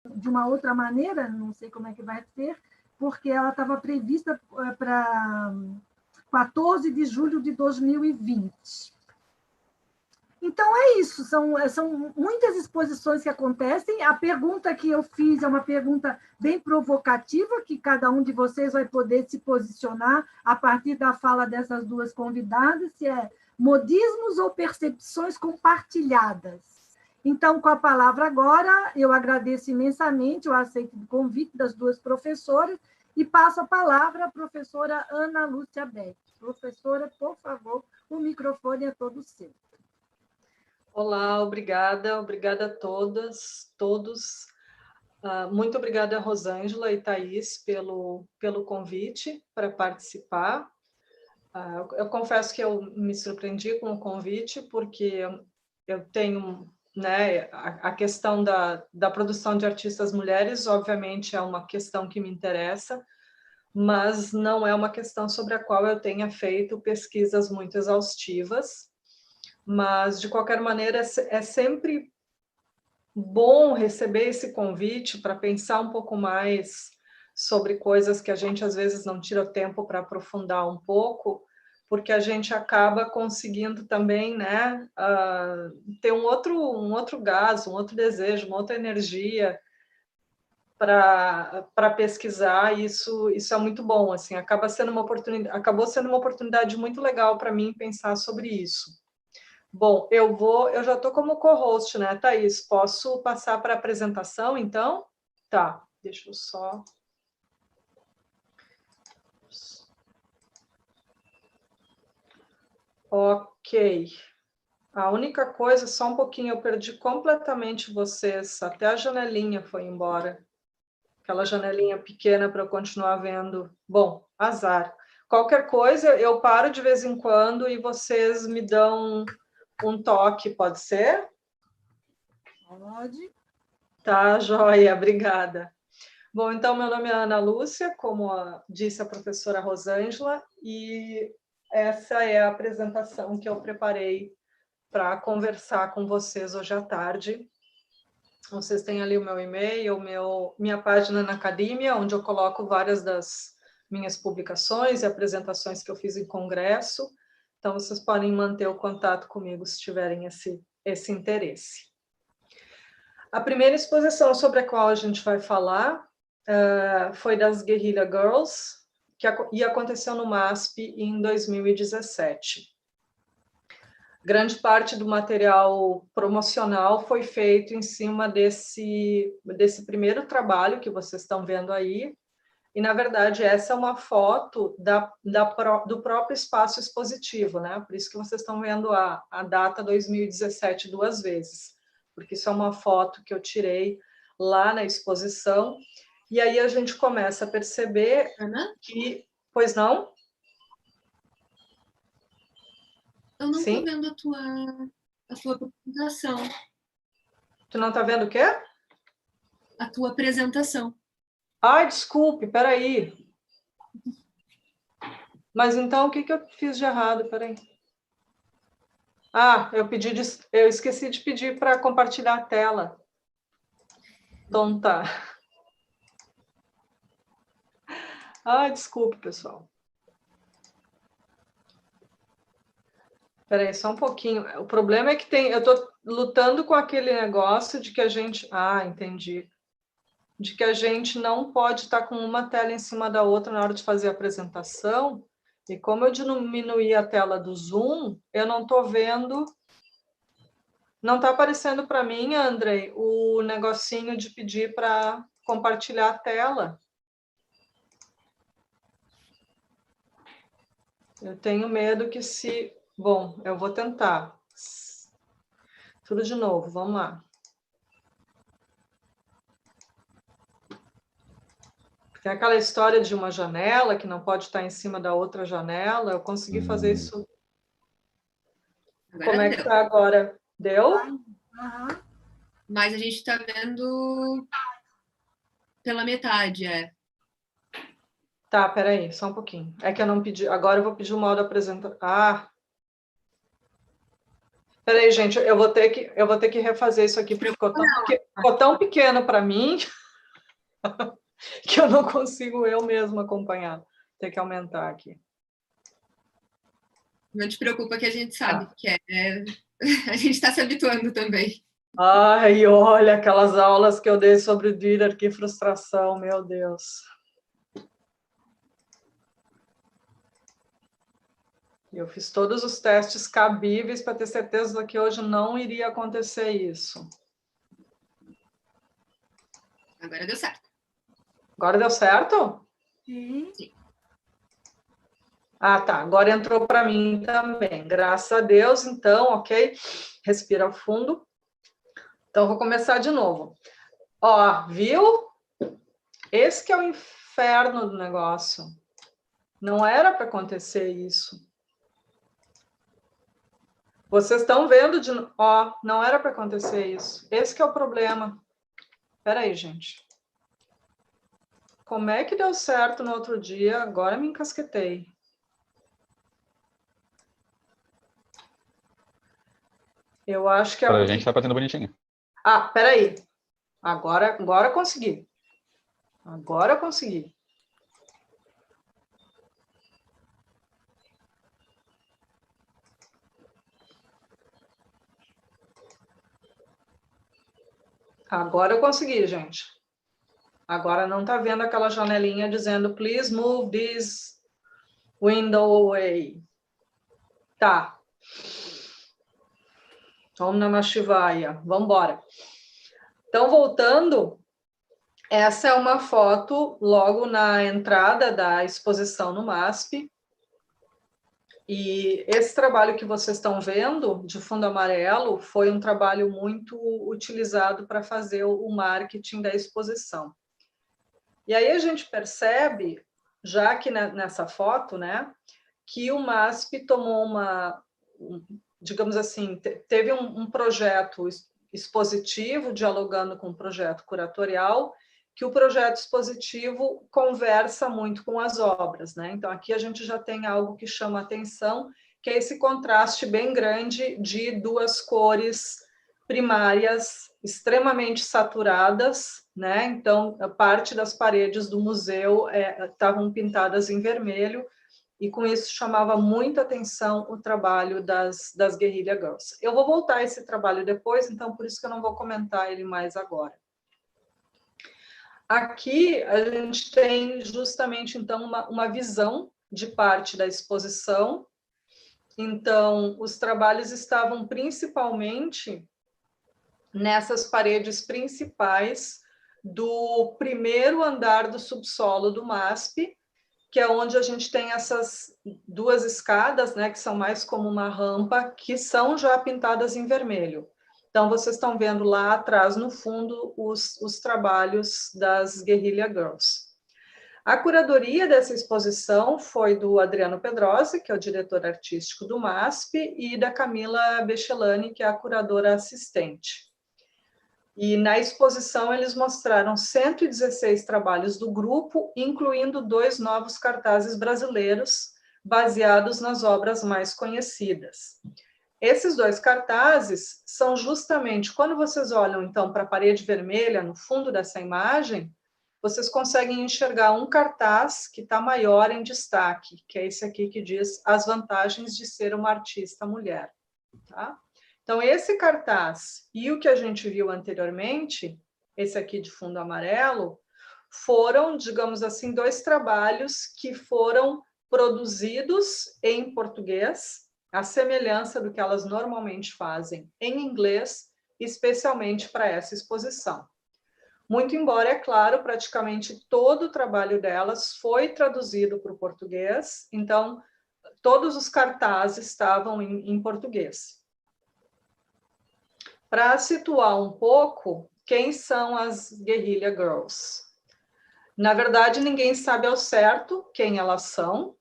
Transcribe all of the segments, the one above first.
de uma outra maneira, não sei como é que vai ser, porque ela estava prevista para 14 de julho de 2020. Então, é isso, são muitas exposições que acontecem. A pergunta que eu fiz é uma pergunta bem provocativa, que cada um de vocês vai poder se posicionar a partir da fala dessas duas convidadas, se é modismos ou percepções compartilhadas. Então, com a palavra agora, eu agradeço imensamente o aceito do convite das duas professoras e passo a palavra à professora Ana Lúcia Beck. Professora, por favor, o microfone é todo seu. Olá, obrigada a todas, todos. Muito obrigada, Rosângela e Thaís, pelo convite para participar. Eu confesso que eu me surpreendi com o convite, porque eu tenho, né, a questão da produção de artistas mulheres, obviamente, é uma questão que me interessa, mas não é uma questão sobre a qual eu tenha feito pesquisas muito exaustivas. Mas, de qualquer maneira, é sempre bom receber esse convite para pensar um pouco mais sobre coisas que a gente, às vezes, não tira tempo para aprofundar um pouco, porque a gente acaba conseguindo também, né, ter um outro gás, um outro desejo, uma outra energia para pesquisar. Isso é muito bom, assim, acabou sendo uma oportunidade muito legal para mim pensar sobre isso. Bom, eu já estou como co-host, né, Thaís? Posso passar para a apresentação, então? Tá, deixa eu só... Ok. A única coisa, só um pouquinho, eu perdi completamente vocês, até a janelinha foi embora. Aquela janelinha pequena para eu continuar vendo. Bom, azar. Qualquer coisa, eu paro de vez em quando e vocês me dão um toque, pode ser? Pode. Tá, joia, obrigada. Bom, então, meu nome é Ana Lúcia, como disse a professora Rosângela, e essa é a apresentação que eu preparei para conversar com vocês hoje à tarde. Vocês têm ali o meu e-mail, minha página na academia, onde eu coloco várias das minhas publicações e apresentações que eu fiz em congresso. Então, vocês podem manter o contato comigo se tiverem esse interesse. A primeira exposição sobre a qual a gente vai falar foi das Guerrilla Girls, e aconteceu no MASP em 2017. Grande parte do material promocional foi feito em cima desse primeiro trabalho que vocês estão vendo aí, e, na verdade, essa é uma foto do próprio espaço expositivo, né? Por isso que vocês estão vendo a data 2017 duas vezes, porque isso é uma foto que eu tirei lá na exposição, e aí a gente começa a perceber que... Pois não? Eu não Sim? estou vendo a tua apresentação. Tu não está vendo o quê? A tua apresentação. Ai, desculpe, peraí. Mas então, o que eu fiz de errado? Peraí. Eu esqueci de pedir para compartilhar a tela. Então tá. Ai, desculpe, pessoal. Peraí, só um pouquinho. O problema é que eu estou lutando com aquele negócio de que a gente... entendi. De que a gente não pode estar com uma tela em cima da outra na hora de fazer a apresentação. E como eu diminuí a tela do Zoom, eu não estou vendo... Não está aparecendo para mim, Andrei, o negocinho de pedir para compartilhar a tela. Eu tenho medo que se... Bom, eu vou tentar. Tudo de novo, vamos lá. Tem aquela história de uma janela que não pode estar em cima da outra janela. Eu consegui fazer isso. Agora como é que está agora? Deu? Mas a gente está vendo pela metade, Tá, peraí, só um pouquinho. É que eu não pedi. Agora eu vou pedir o modo apresentação. Peraí, gente, eu vou ter que refazer isso aqui, porque ficou tão pequeno para mim que eu não consigo eu mesmo acompanhar. Tem que aumentar aqui. Não te preocupa que a gente sabe que a gente está se habituando também. Ai, olha aquelas aulas que eu dei sobre o Diller, que frustração, meu Deus. Eu fiz todos os testes cabíveis para ter certeza que hoje não iria acontecer isso. Agora deu certo. Agora deu certo? Sim. Ah, tá. Agora entrou para mim também. Graças a Deus, então, ok? Respira fundo. Então, vou começar de novo. Ó, viu? Esse que é o inferno do negócio. Não era para acontecer isso. Vocês estão vendo de... Ó, não era para acontecer isso. Esse que é o problema. Espera aí, gente. Como é que deu certo no outro dia? Agora me encasquetei. Eu acho que... Pra gente tá fazendo bonitinho. Ah, peraí. Agora consegui. Agora eu consegui. Agora eu consegui, gente. Agora não tá vendo aquela janelinha dizendo please move this window away. Tá. Om Namah Shivaya. Vamos embora. Então, voltando, essa é uma foto logo na entrada da exposição no MASP. E esse trabalho que vocês estão vendo, de fundo amarelo, foi um trabalho muito utilizado para fazer o marketing da exposição. E aí a gente percebe, já que nessa foto, né, que o MASP tomou digamos assim, teve um projeto expositivo, dialogando com o projeto curatorial, que o projeto expositivo conversa muito com as obras, né? Então, aqui a gente já tem algo que chama atenção, que é esse contraste bem grande de duas cores primárias extremamente saturadas, né? Então, a parte das paredes do museu estavam pintadas em vermelho, e com isso chamava muita atenção o trabalho das Guerrilla Girls. Eu vou voltar a esse trabalho depois, então por isso que eu não vou comentar ele mais agora. Aqui a gente tem justamente então uma visão de parte da exposição. Então, os trabalhos estavam principalmente nessas paredes principais do primeiro andar do subsolo do MASP, que é onde a gente tem essas duas escadas, né, que são mais como uma rampa, que são já pintadas em vermelho. Então, vocês estão vendo lá atrás, no fundo, os trabalhos das Guerrilla Girls. A curadoria dessa exposição foi do Adriano Pedrosa, que é o diretor artístico do MASP, e da Camila Bechelani, que é a curadora assistente. E na exposição eles mostraram 116 trabalhos do grupo, incluindo 2 novos cartazes brasileiros, baseados nas obras mais conhecidas. Esses 2 cartazes são justamente, quando vocês olham então para a parede vermelha, no fundo dessa imagem, vocês conseguem enxergar um cartaz que está maior em destaque, que é esse aqui que diz as vantagens de ser uma artista mulher. Tá? Então, esse cartaz e o que a gente viu anteriormente, esse aqui de fundo amarelo, foram, digamos assim, 2 trabalhos que foram produzidos em português, à semelhança do que elas normalmente fazem em inglês, especialmente para essa exposição. Muito embora, é claro, praticamente todo o trabalho delas foi traduzido para o português, então todos os cartazes estavam em português. Para situar um pouco, quem são as Guerrilla Girls? Na verdade, ninguém sabe ao certo quem elas são.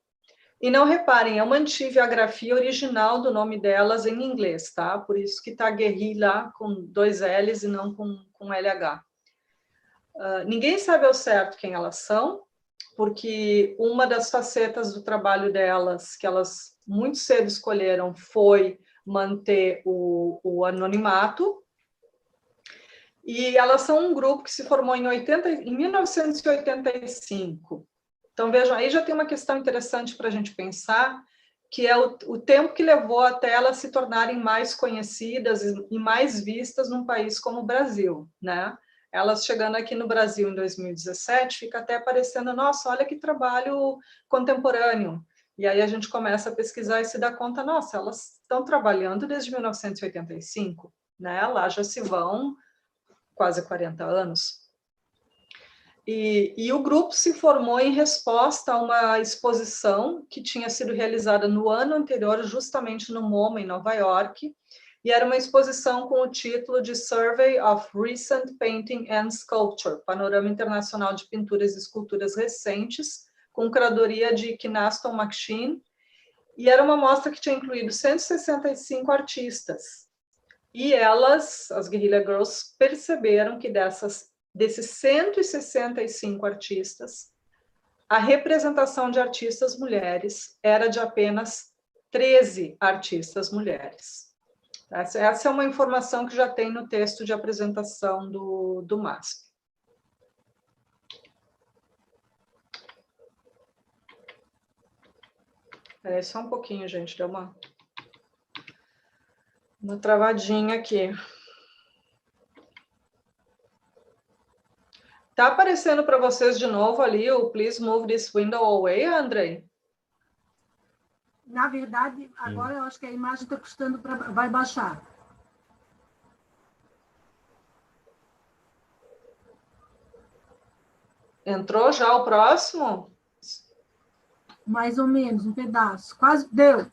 E não reparem, eu mantive a grafia original do nome delas em inglês, tá? Por isso que está Guerrilla com 2 L's e não com LH. Ninguém sabe ao certo quem elas são, porque uma das facetas do trabalho delas, que elas muito cedo escolheram, foi manter o anonimato. E elas são um grupo que se formou em 1985. Então, vejam, aí já tem uma questão interessante para a gente pensar, que é o tempo que levou até elas se tornarem mais conhecidas e mais vistas num país como o Brasil, né? Elas chegando aqui no Brasil em 2017, fica até parecendo, nossa, olha que trabalho contemporâneo. E aí a gente começa a pesquisar e se dá conta, nossa, elas estão trabalhando desde 1985, né? Lá já se vão quase 40 anos. E o grupo se formou em resposta a uma exposição que tinha sido realizada no ano anterior, justamente no MoMA, em Nova York, e era uma exposição com o título de Survey of Recent Painting and Sculpture, Panorama Internacional de Pinturas e Esculturas Recentes, com curadoria de Kynaston McShane, e era uma mostra que tinha incluído 165 artistas. E elas, as Guerrilla Girls, perceberam que desses 165 artistas, a representação de artistas mulheres era de apenas 13 artistas mulheres. Essa é uma informação que já tem no texto de apresentação do MASP. Espera aí só um pouquinho, gente, deu uma travadinha aqui. Tá aparecendo para vocês de novo ali o Please Move This Window Away, Andrei? Na verdade, agora eu acho que a imagem está custando para... Vai baixar. Entrou já o próximo? Mais ou menos, um pedaço. Quase deu.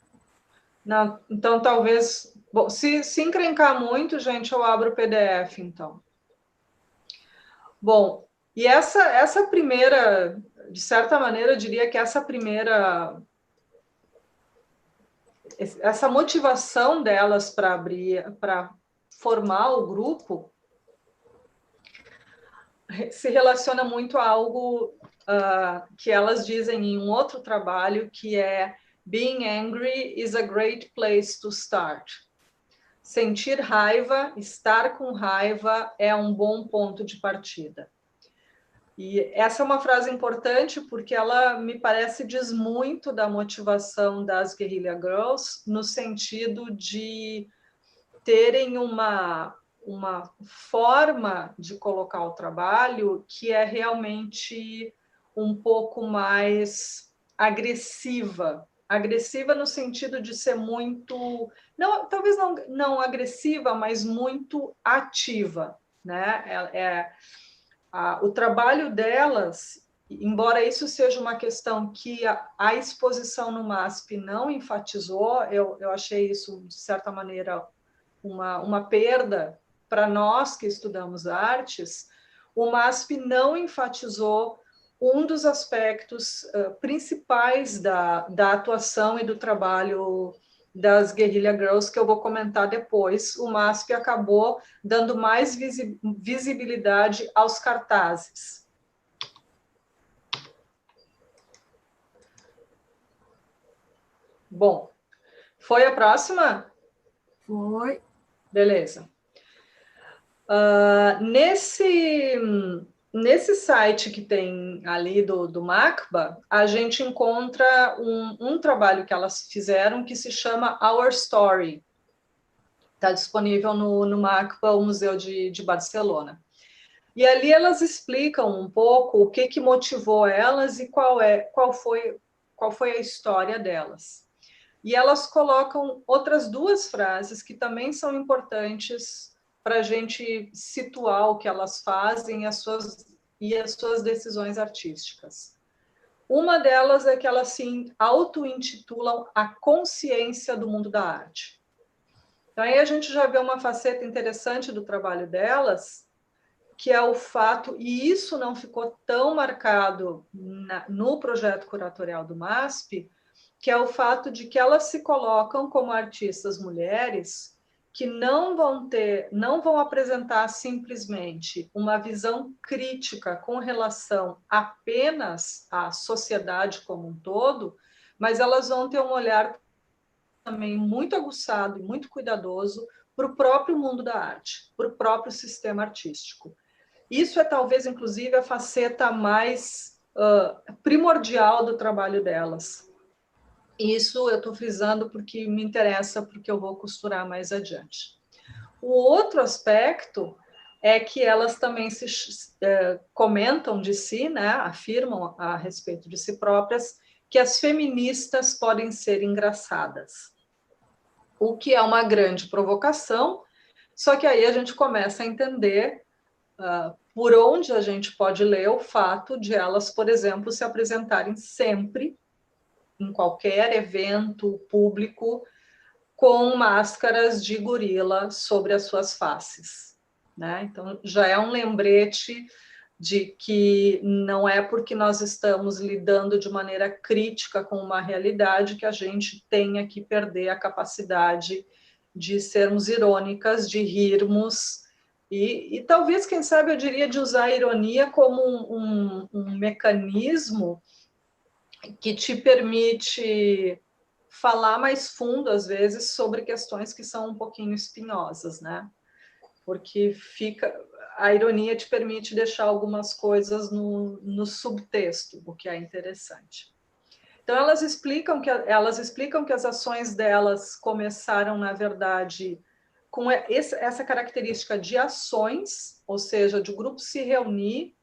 Não, então, talvez... Bom, se encrencar muito, gente, eu abro o PDF, então. Bom, e essa primeira... De certa maneira, eu diria que essa primeira... Essa motivação delas para formar o grupo se relaciona muito a algo que elas dizem em um outro trabalho, que é Being angry is a great place to start. Sentir raiva, estar com raiva é um bom ponto de partida. E essa é uma frase importante porque ela, me parece, diz muito da motivação das Guerrilla Girls, no sentido de terem uma forma de colocar o trabalho que é realmente um pouco mais agressiva. Agressiva no sentido de ser muito... Não, talvez não agressiva, mas muito ativa, né? O trabalho delas, embora isso seja uma questão que a exposição no MASP não enfatizou, eu achei isso, de certa maneira, uma perda para nós que estudamos artes. O MASP não enfatizou um dos aspectos principais da atuação e do trabalho das Guerrilla Girls, que eu vou comentar depois. O MASP acabou dando mais visibilidade aos cartazes. Bom, foi a próxima? Foi. Beleza. Nesse site que tem ali do MACBA, a gente encontra um trabalho que elas fizeram que se chama Our Story. Está disponível no MACBA, o Museu de Barcelona. E ali elas explicam um pouco o que motivou elas e qual foi a história delas. E elas colocam outras duas frases que também são importantes para a gente situar o que elas fazem e as suas decisões artísticas. Uma delas é que elas se auto-intitulam a consciência do mundo da arte. Então, aí a gente já vê uma faceta interessante do trabalho delas, que é o fato, e isso não ficou tão marcado no projeto curatorial do MASP, que é o fato de que elas se colocam como artistas mulheres que não vão apresentar simplesmente uma visão crítica com relação apenas à sociedade como um todo, mas elas vão ter um olhar também muito aguçado e muito cuidadoso para o próprio mundo da arte, para o próprio sistema artístico. Isso é talvez, inclusive, a faceta mais primordial do trabalho delas. Isso eu estou frisando porque me interessa, porque eu vou costurar mais adiante. O outro aspecto é que elas também comentam de si, né, afirmam a respeito de si próprias, que as feministas podem ser engraçadas, o que é uma grande provocação, só que aí a gente começa a entender por onde a gente pode ler o fato de elas, por exemplo, se apresentarem sempre, em qualquer evento público, com máscaras de gorila sobre as suas faces, né? Então, já é um lembrete de que não é porque nós estamos lidando de maneira crítica com uma realidade que a gente tenha que perder a capacidade de sermos irônicas, de rirmos, e talvez, quem sabe, eu diria de usar a ironia como um mecanismo que te permite falar mais fundo, às vezes, sobre questões que são um pouquinho espinhosas, né? Porque a ironia te permite deixar algumas coisas no subtexto, o que é interessante. Então, elas explicam que as ações delas começaram, na verdade, com essa característica de ações, ou seja, de o grupo se reunir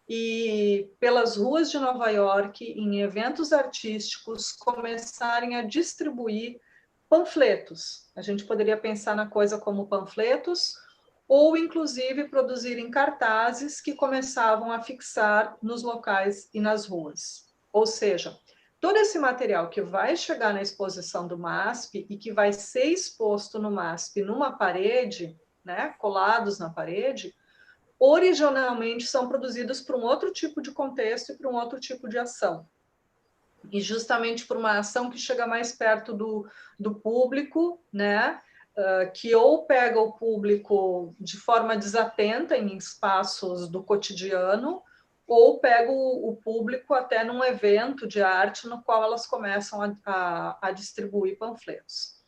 e, pelas ruas de Nova York, em eventos artísticos, começarem a distribuir panfletos. A gente poderia pensar na coisa como panfletos, ou, inclusive, produzirem cartazes que começavam a fixar nos locais e nas ruas. Ou seja, todo esse material que vai chegar na exposição do MASP e que vai ser exposto no MASP numa parede, né, colados na parede, originalmente são produzidos para um outro tipo de contexto e para um outro tipo de ação. E justamente por uma ação que chega mais perto do público, né? Que ou pega o público de forma desatenta em espaços do cotidiano, ou pega o público até num evento de arte no qual elas começam a distribuir panfletos.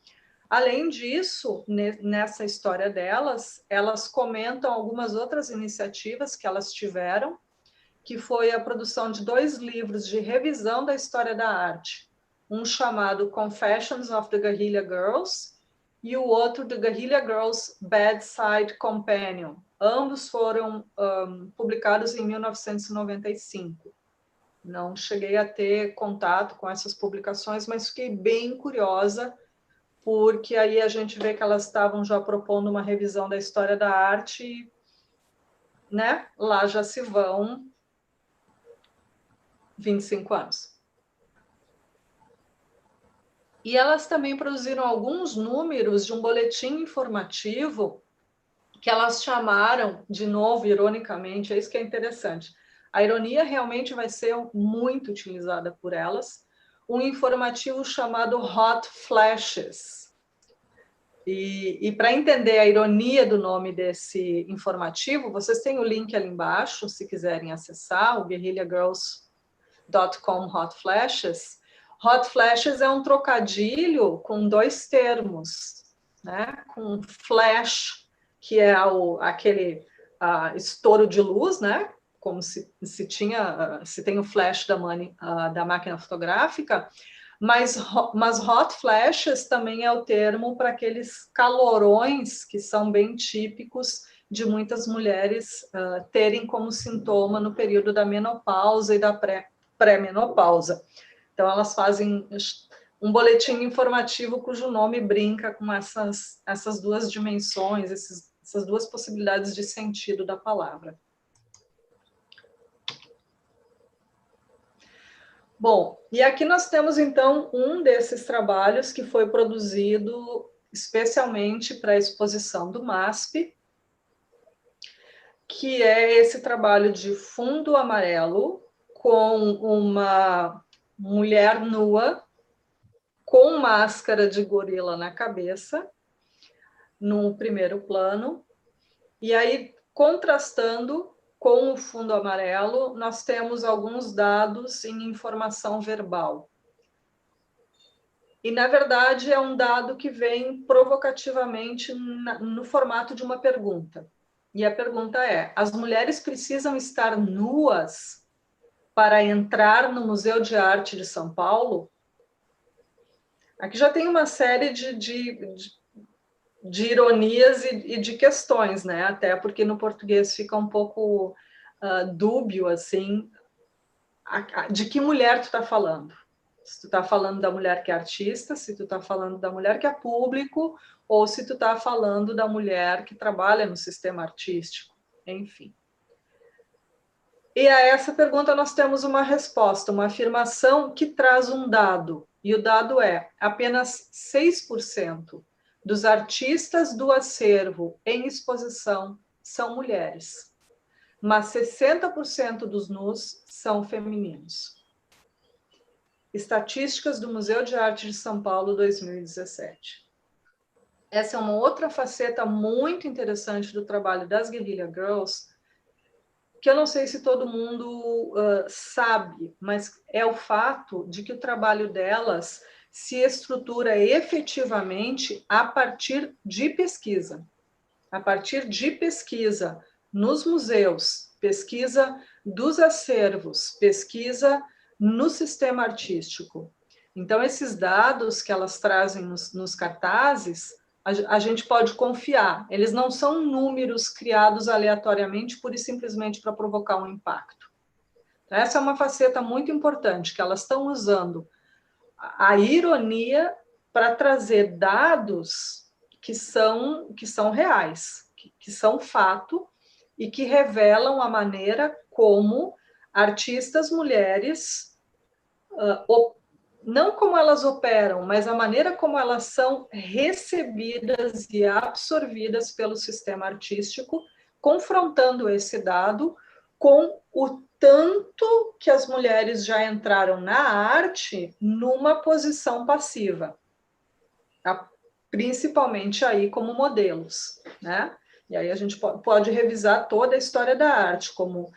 Além disso, nessa história delas, elas comentam algumas outras iniciativas que elas tiveram, que foi a produção de 2 livros de revisão da história da arte, um chamado Confessions of the Guerrilla Girls e o outro The Guerrilla Girls Bedside Companion. Ambos foram publicados em 1995. Não cheguei a ter contato com essas publicações, mas fiquei bem curiosa, porque aí a gente vê que elas estavam já propondo uma revisão da história da arte, né? Lá já se vão 25 anos. E elas também produziram alguns números de um boletim informativo que elas chamaram, de novo, ironicamente, é isso que é interessante. A ironia realmente vai ser muito utilizada por elas, um informativo chamado Hot Flashes. E para entender a ironia do nome desse informativo, vocês têm o link ali embaixo, se quiserem acessar, o guerrillagirls.com Hot Flashes. Hot Flashes é um trocadilho com 2 termos, né? Com flash, que é aquele estouro de luz, né? Como se tem o flash da máquina fotográfica, mas hot flashes também é o termo para aqueles calorões que são bem típicos de muitas mulheres terem como sintoma no período da menopausa e da pré-menopausa. Então, elas fazem um boletim informativo cujo nome brinca com essas 2 dimensões, essas 2 possibilidades de sentido da palavra. Bom, e aqui nós temos, então, um desses trabalhos que foi produzido especialmente para a exposição do MASP, que é esse trabalho de fundo amarelo com uma mulher nua com máscara de gorila na cabeça, no primeiro plano, e aí, contrastando com o fundo amarelo, nós temos alguns dados em informação verbal. E, na verdade, é um dado que vem provocativamente no formato de uma pergunta. E a pergunta é: as mulheres precisam estar nuas para entrar no Museu de Arte de São Paulo? Aqui já tem uma série de ironias e de questões, né? Até porque no português fica um pouco dúbio, assim, de que mulher tu está falando. Se tu está falando da mulher que é artista, se tu está falando da mulher que é público, ou se tu está falando da mulher que trabalha no sistema artístico, enfim. E a essa pergunta nós temos uma resposta, uma afirmação que traz um dado, e o dado é: apenas 6% dos artistas do acervo em exposição são mulheres, mas 60% dos nus são femininos. Estatísticas do Museu de Arte de São Paulo, 2017. Essa é uma outra faceta muito interessante do trabalho das Guerrilla Girls, que eu não sei se todo mundo sabe, mas é o fato de que o trabalho delas se estrutura efetivamente a partir de pesquisa. A partir de pesquisa nos museus, pesquisa dos acervos, pesquisa no sistema artístico. Então, esses dados que elas trazem nos cartazes, a gente pode confiar. Eles não são números criados aleatoriamente, pura e simplesmente para provocar um impacto. Essa é uma faceta muito importante, que elas estão usando a ironia para trazer dados que são reais, que são fato e que revelam a maneira como artistas mulheres, não como elas operam, mas a maneira como elas são recebidas e absorvidas pelo sistema artístico, confrontando esse dado com o tanto que as mulheres já entraram na arte numa posição passiva, principalmente aí como modelos, né? E aí a gente pode revisar toda a história da arte como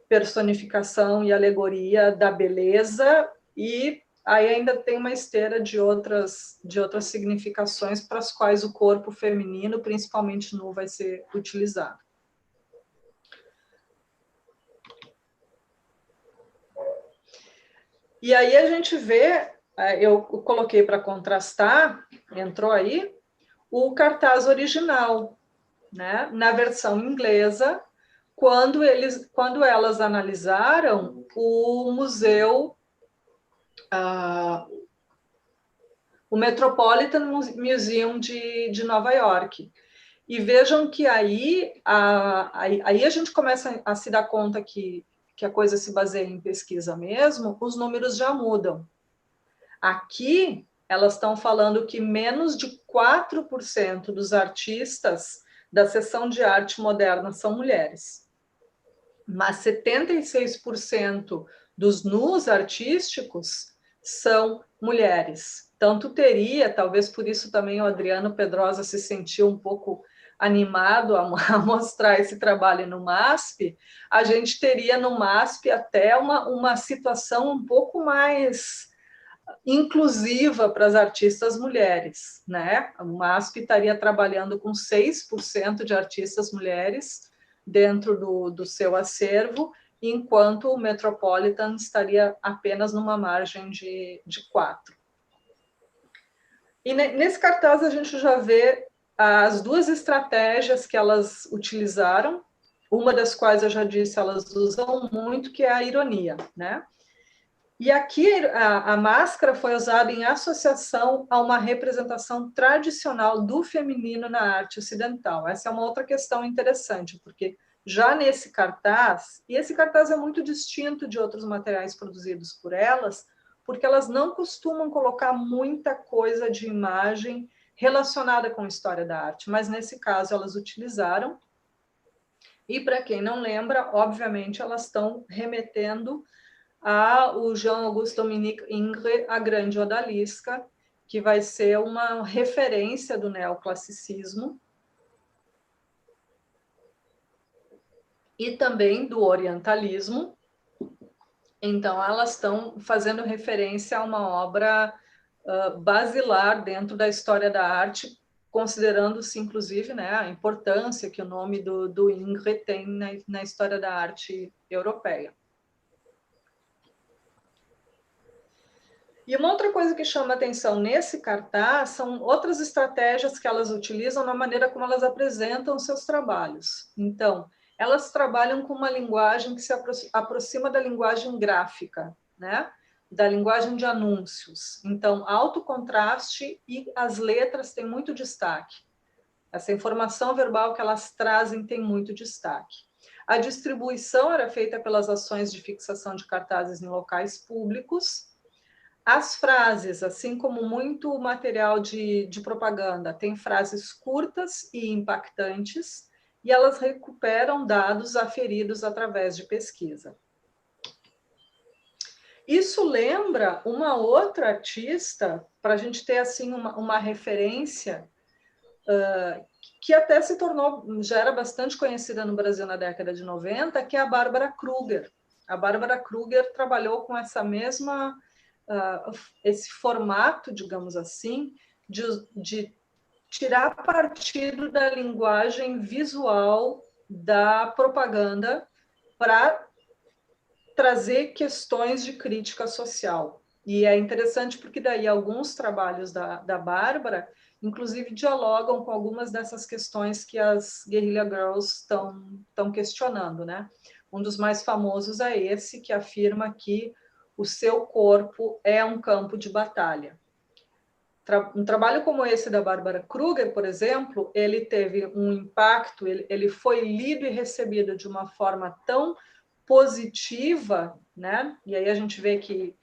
personificação e alegoria da beleza, e aí ainda tem uma esteira de outras significações para as quais o corpo feminino, principalmente nu, vai ser utilizado. E aí a gente vê, eu coloquei para contrastar, entrou aí, o cartaz original, né? Na versão inglesa, quando elas analisaram o museu, o Metropolitan Museum de Nova York. E vejam que aí a gente começa a se dar conta que a coisa se baseia em pesquisa mesmo, os números já mudam. Aqui, elas estão falando que menos de 4% dos artistas da seção de arte moderna são mulheres, mas 76% dos nus artísticos são mulheres. Tanto teria, talvez por isso também o Adriano Pedrosa se sentiu um pouco animado a mostrar esse trabalho no MASP, a gente teria no MASP até uma situação um pouco mais inclusiva para as artistas mulheres, né? O MASP estaria trabalhando com 6% de artistas mulheres dentro do seu acervo, enquanto o Metropolitan estaria apenas numa margem de 4%. E nesse cartaz a gente já vê as duas estratégias que elas utilizaram, uma das quais eu já disse, elas usam muito, que é a ironia, né? E aqui a máscara foi usada em associação a uma representação tradicional do feminino na arte ocidental. Essa é uma outra questão interessante, porque já nesse cartaz, e esse cartaz é muito distinto de outros materiais produzidos por elas, porque elas não costumam colocar muita coisa de imagem relacionada com a história da arte, mas nesse caso elas utilizaram. E para quem não lembra, obviamente elas estão remetendo o Jean-Auguste Dominique Ingres, a grande odalisca, que vai ser uma referência do neoclassicismo e também do orientalismo. Então, elas estão fazendo referência a uma obra basilar dentro da história da arte, considerando-se, inclusive, né, a importância que o nome do Ingres tem na história da arte europeia. E uma outra coisa que chama atenção nesse cartaz são outras estratégias que elas utilizam na maneira como elas apresentam seus trabalhos. Então, elas trabalham com uma linguagem que se aproxima da linguagem gráfica, né? Da linguagem de anúncios. Então, alto contraste e as letras têm muito destaque. Essa informação verbal que elas trazem tem muito destaque. A distribuição era feita pelas ações de fixação de cartazes em locais públicos. As frases, assim como muito material de propaganda, tem frases curtas e impactantes, e elas recuperam dados aferidos através de pesquisa. Isso lembra uma outra artista, para a gente ter assim uma referência, que até se tornou, já era bastante conhecida no Brasil na década de 90, que é a Bárbara Kruger. A Bárbara Kruger trabalhou com essa mesma, esse formato, digamos assim, de tirar partido da linguagem visual da propaganda para trazer questões de crítica social. E é interessante porque daí alguns trabalhos da Bárbara, inclusive, dialogam com algumas dessas questões que as Guerrilla Girls estão questionando, né? Um dos mais famosos é esse, que afirma que o seu corpo é um campo de batalha. Um trabalho como esse da Bárbara Kruger, por exemplo, ele teve um impacto, ele foi lido e recebido de uma forma tão positiva, né? E aí a gente vê que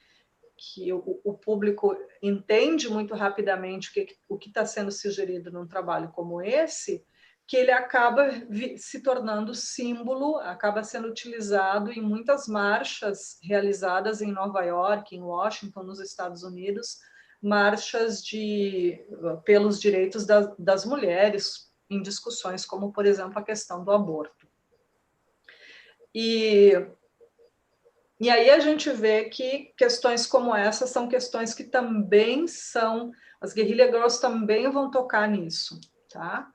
o público entende muito rapidamente o que está sendo sugerido num trabalho como esse, que ele acaba se tornando símbolo, acaba sendo utilizado em muitas marchas realizadas em Nova York, em Washington, nos Estados Unidos, marchas pelos direitos das mulheres, em discussões como, por exemplo, a questão do aborto. E aí a gente vê que questões como essa são questões que também as Guerrilla Girls também vão tocar nisso, tá?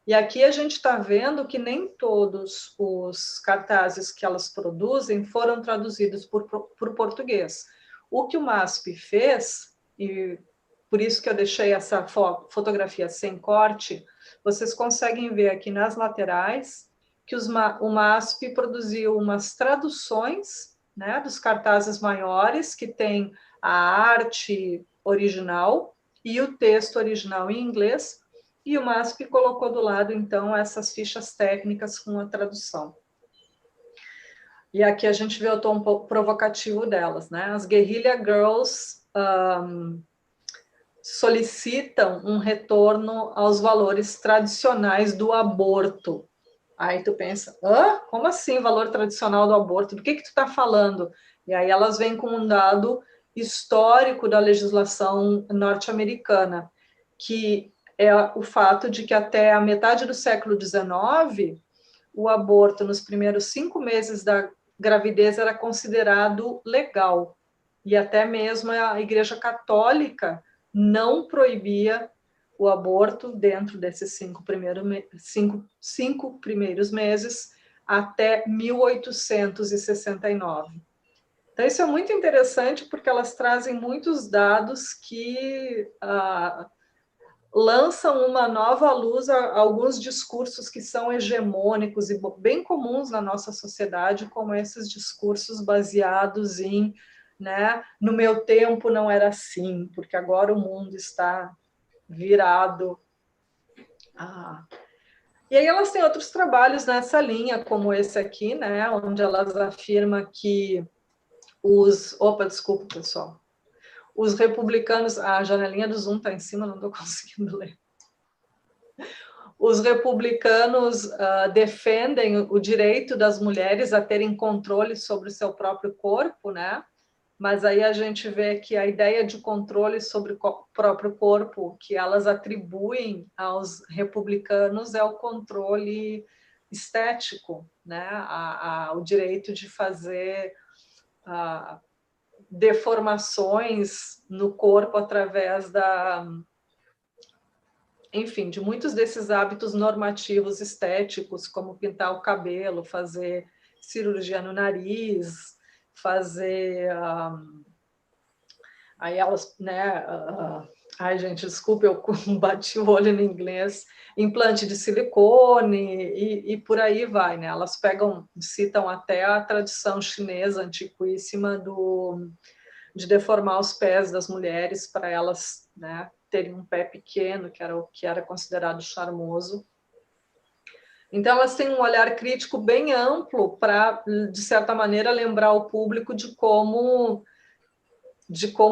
E aqui a gente está vendo que nem todos os cartazes que elas produzem foram traduzidos por português. O que o MASP fez, e por isso que eu deixei essa fotografia sem corte, vocês conseguem ver aqui nas laterais que o MASP produziu umas traduções, né, dos cartazes maiores, que tem a arte original e o texto original em inglês, e o MASP colocou do lado, então, essas fichas técnicas com a tradução. E aqui a gente vê o tom um pouco provocativo delas, né? As Guerrilla Girls solicitam um retorno aos valores tradicionais do aborto. Aí tu pensa, como assim valor tradicional do aborto? Do que tu está falando? E aí elas vêm com um dado histórico da legislação norte-americana, que é o fato de que até a metade do século XIX, o aborto nos primeiros 5 meses da gravidez era considerado legal. E até mesmo a Igreja Católica não proibia o aborto dentro desses 5 primeiros meses até 1869. Então, isso é muito interessante porque elas trazem muitos dados que lançam uma nova luz a alguns discursos que são hegemônicos e bem comuns na nossa sociedade, como esses discursos baseados em, né, no meu tempo não era assim, porque agora o mundo está virado. E aí elas têm outros trabalhos nessa linha, como esse aqui, né, onde elas afirmam que desculpa, pessoal. Os republicanos... A janelinha do Zoom está em cima, não estou conseguindo ler. Os republicanos defendem o direito das mulheres a terem controle sobre o seu próprio corpo, né? Mas aí a gente vê que a ideia de controle sobre o próprio corpo que elas atribuem aos republicanos é o controle estético, né? O direito de fazer deformações no corpo através enfim, de muitos desses hábitos normativos estéticos, como pintar o cabelo, fazer cirurgia no nariz, fazer... aí elas, né... ai, gente, desculpe, eu bati o olho no inglês. Implante de silicone e por aí vai, né? Elas citam até a tradição chinesa antiquíssima de deformar os pés das mulheres para elas, né, terem um pé pequeno, que era o que era considerado charmoso. Então, elas têm um olhar crítico bem amplo para, de certa maneira, lembrar o público de como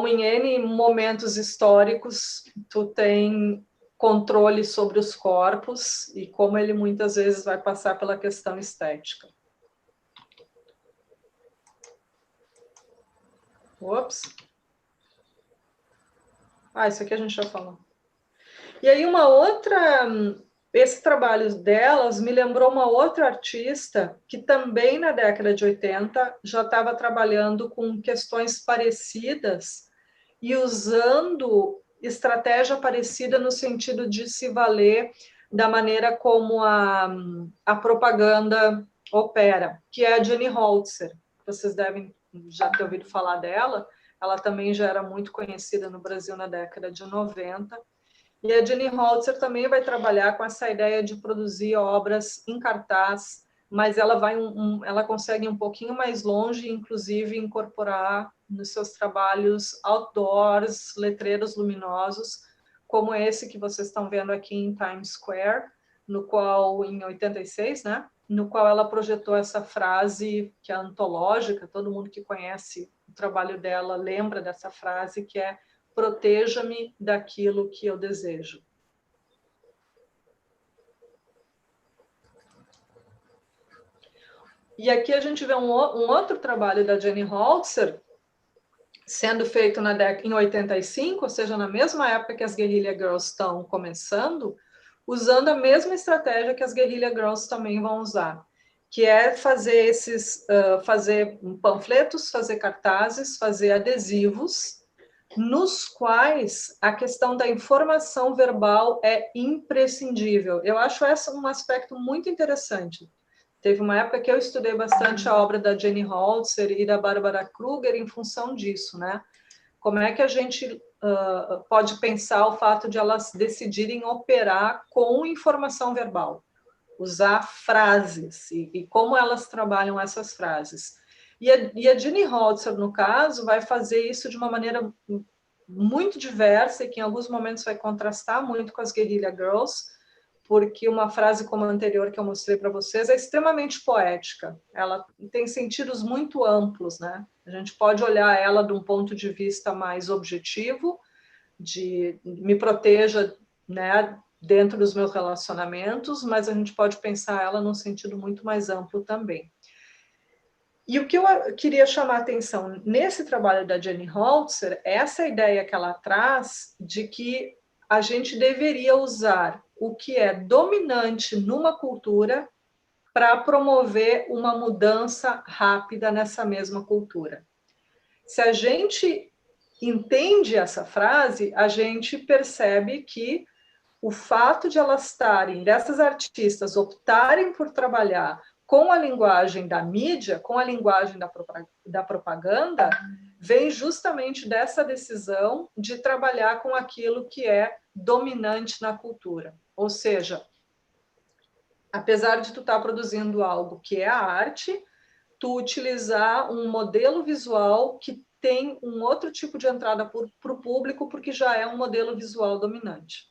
em N momentos históricos tu tem controle sobre os corpos e como ele muitas vezes vai passar pela questão estética. Ops. Isso aqui a gente já falou. E aí esse trabalho delas me lembrou uma outra artista que também na década de 80 já estava trabalhando com questões parecidas e usando estratégia parecida no sentido de se valer da maneira como a propaganda opera, que é a Jenny Holzer. Vocês devem já ter ouvido falar dela. Ela também já era muito conhecida no Brasil na década de 90. E a Jenny Holzer também vai trabalhar com essa ideia de produzir obras em cartaz, mas ela consegue ir um pouquinho mais longe, inclusive incorporar nos seus trabalhos outdoors, letreiros luminosos, como esse que vocês estão vendo aqui em Times Square, no qual, em 86, né? No qual ela projetou essa frase que é antológica, todo mundo que conhece o trabalho dela lembra dessa frase, que é: proteja-me daquilo que eu desejo. E aqui a gente vê um outro trabalho da Jenny Holzer sendo feito em 85, ou seja, na mesma época que as Guerrilla Girls estão começando, usando a mesma estratégia que as Guerrilla Girls também vão usar, que é fazer fazer panfletos, fazer cartazes, fazer adesivos, nos quais a questão da informação verbal é imprescindível. Eu acho esse um aspecto muito interessante. Teve uma época que eu estudei bastante a obra da Jenny Holzer e da Barbara Kruger em função disso, né? Como é que a gente pode pensar o fato de elas decidirem operar com informação verbal, usar frases e como elas trabalham essas frases. E a Jenny Holzer, no caso, vai fazer isso de uma maneira muito diversa e que em alguns momentos vai contrastar muito com as Guerrilla Girls, porque uma frase como a anterior que eu mostrei para vocês é extremamente poética. Ela tem sentidos muito amplos, né? A gente pode olhar ela de um ponto de vista mais objetivo, de me proteja, né, dentro dos meus relacionamentos, mas a gente pode pensar ela num sentido muito mais amplo também. E o que eu queria chamar a atenção nesse trabalho da Jenny Holzer é essa ideia que ela traz de que a gente deveria usar o que é dominante numa cultura para promover uma mudança rápida nessa mesma cultura. Se a gente entende essa frase, a gente percebe que o fato de elas dessas artistas optarem por trabalhar com a linguagem da mídia, com a linguagem da propaganda, vem justamente dessa decisão de trabalhar com aquilo que é dominante na cultura. Ou seja, apesar de tu estar produzindo algo que é a arte, tu utilizar um modelo visual que tem um outro tipo de entrada para o público, porque já é um modelo visual dominante.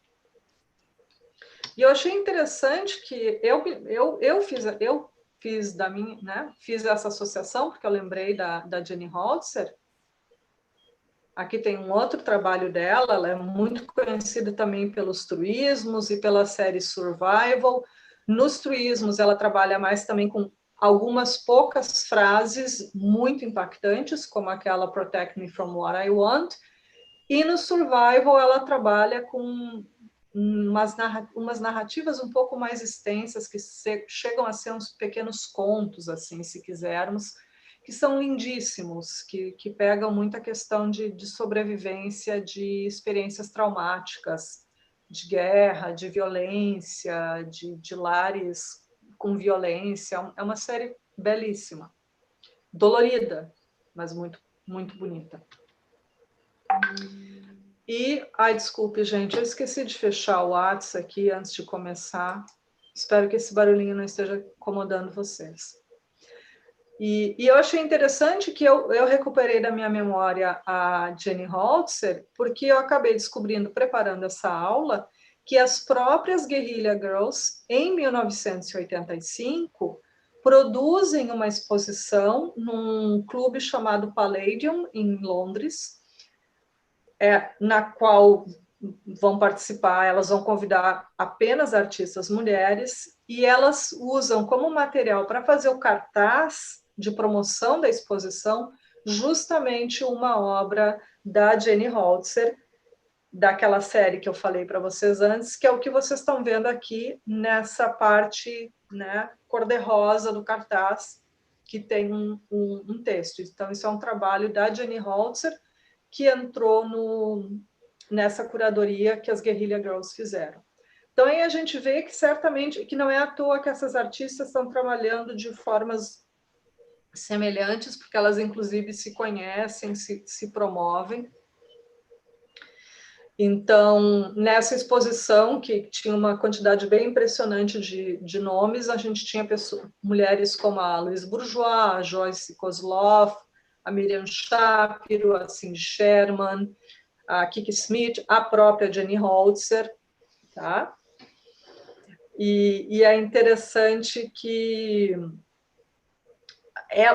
E eu achei interessante que eu fiz da minha, né? Fiz essa associação porque eu lembrei da Jenny Holzer. Aqui tem um outro trabalho dela, ela é muito conhecida também pelos truísmos e pela série Survival. Nos truísmos, ela trabalha mais também com algumas poucas frases muito impactantes, como aquela Protect Me From What I Want. E no Survival, ela trabalha com umas narrativas um pouco mais extensas, que chegam a ser uns pequenos contos, assim, se quisermos, que são lindíssimos, que pegam muita questão de sobrevivência, de experiências traumáticas, de guerra, de violência, de lares com violência. É uma série belíssima, dolorida, mas muito, muito bonita. E, ai, desculpe, gente, eu esqueci de fechar o WhatsApp aqui antes de começar. Espero que esse barulhinho não esteja incomodando vocês. E eu achei interessante que eu recuperei da minha memória a Jenny Holzer, porque eu acabei descobrindo, preparando essa aula, que as próprias Guerrilla Girls, em 1985, produzem uma exposição num clube chamado Palladium, em Londres, na qual vão participar, elas vão convidar apenas artistas mulheres, e elas usam como material para fazer o cartaz de promoção da exposição justamente uma obra da Jenny Holzer, daquela série que eu falei para vocês antes, que é o que vocês estão vendo aqui nessa parte, né, cor-de-rosa do cartaz, que tem um texto. Então, isso é um trabalho da Jenny Holzer, que entrou nessa curadoria que as Guerrilla Girls fizeram. Então, aí a gente vê que certamente, que não é à toa que essas artistas estão trabalhando de formas semelhantes, porque elas, inclusive, se conhecem, se promovem. Então, nessa exposição, que tinha uma quantidade bem impressionante de nomes, a gente tinha mulheres como a Louise Bourgeois, a Joyce Kozloff, a Miriam Shapiro, a Cindy Sherman, a Kiki Smith, a própria Jenny Holzer, tá? E é interessante que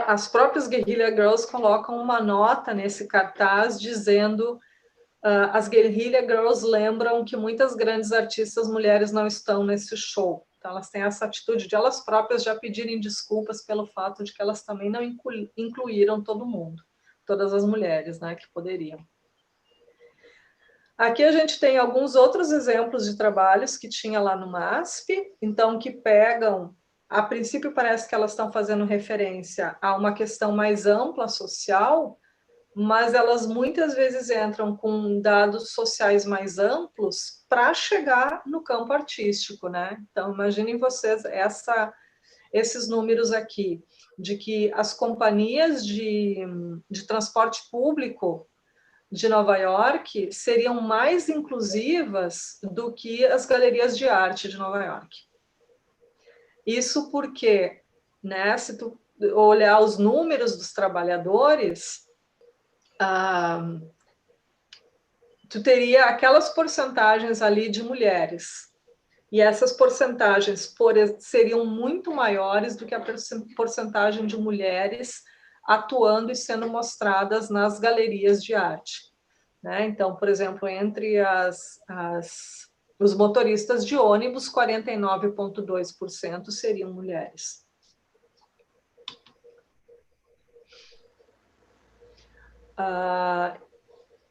as próprias Guerrilla Girls colocam uma nota nesse cartaz dizendo as Guerrilla Girls lembram que muitas grandes artistas mulheres não estão nesse show. Então, elas têm essa atitude de elas próprias já pedirem desculpas pelo fato de que elas também não incluíram todo mundo, todas as mulheres, né, que poderiam. Aqui a gente tem alguns outros exemplos de trabalhos que tinha lá no MASP, então que pegam, a princípio parece que elas estão fazendo referência a uma questão mais ampla social, mas elas muitas vezes entram com dados sociais mais amplos para chegar no campo artístico, né? Então, imaginem vocês esses números aqui, de que as companhias de transporte público de Nova York seriam mais inclusivas do que as galerias de arte de Nova York. Isso porque, né, se tu olhar os números dos trabalhadores, tu teria aquelas porcentagens ali de mulheres, e essas porcentagens seriam muito maiores do que a porcentagem de mulheres atuando e sendo mostradas nas galerias de arte, né? Então, por exemplo, entre os motoristas de ônibus, 49,2% seriam mulheres.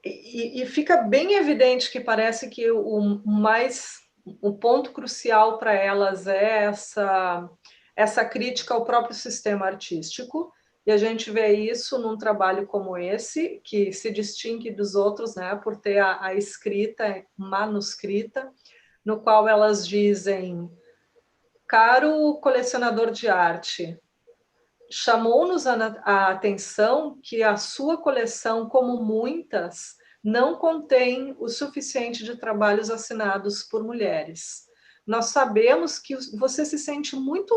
E fica bem evidente que parece que o ponto crucial para elas é essa crítica ao próprio sistema artístico, e a gente vê isso num trabalho como esse, que se distingue dos outros, né, por ter a escrita manuscrita, no qual elas dizem: caro colecionador de arte, chamou-nos a atenção que a sua coleção, como muitas, não contém o suficiente de trabalhos assinados por mulheres. Nós sabemos que você se sente muito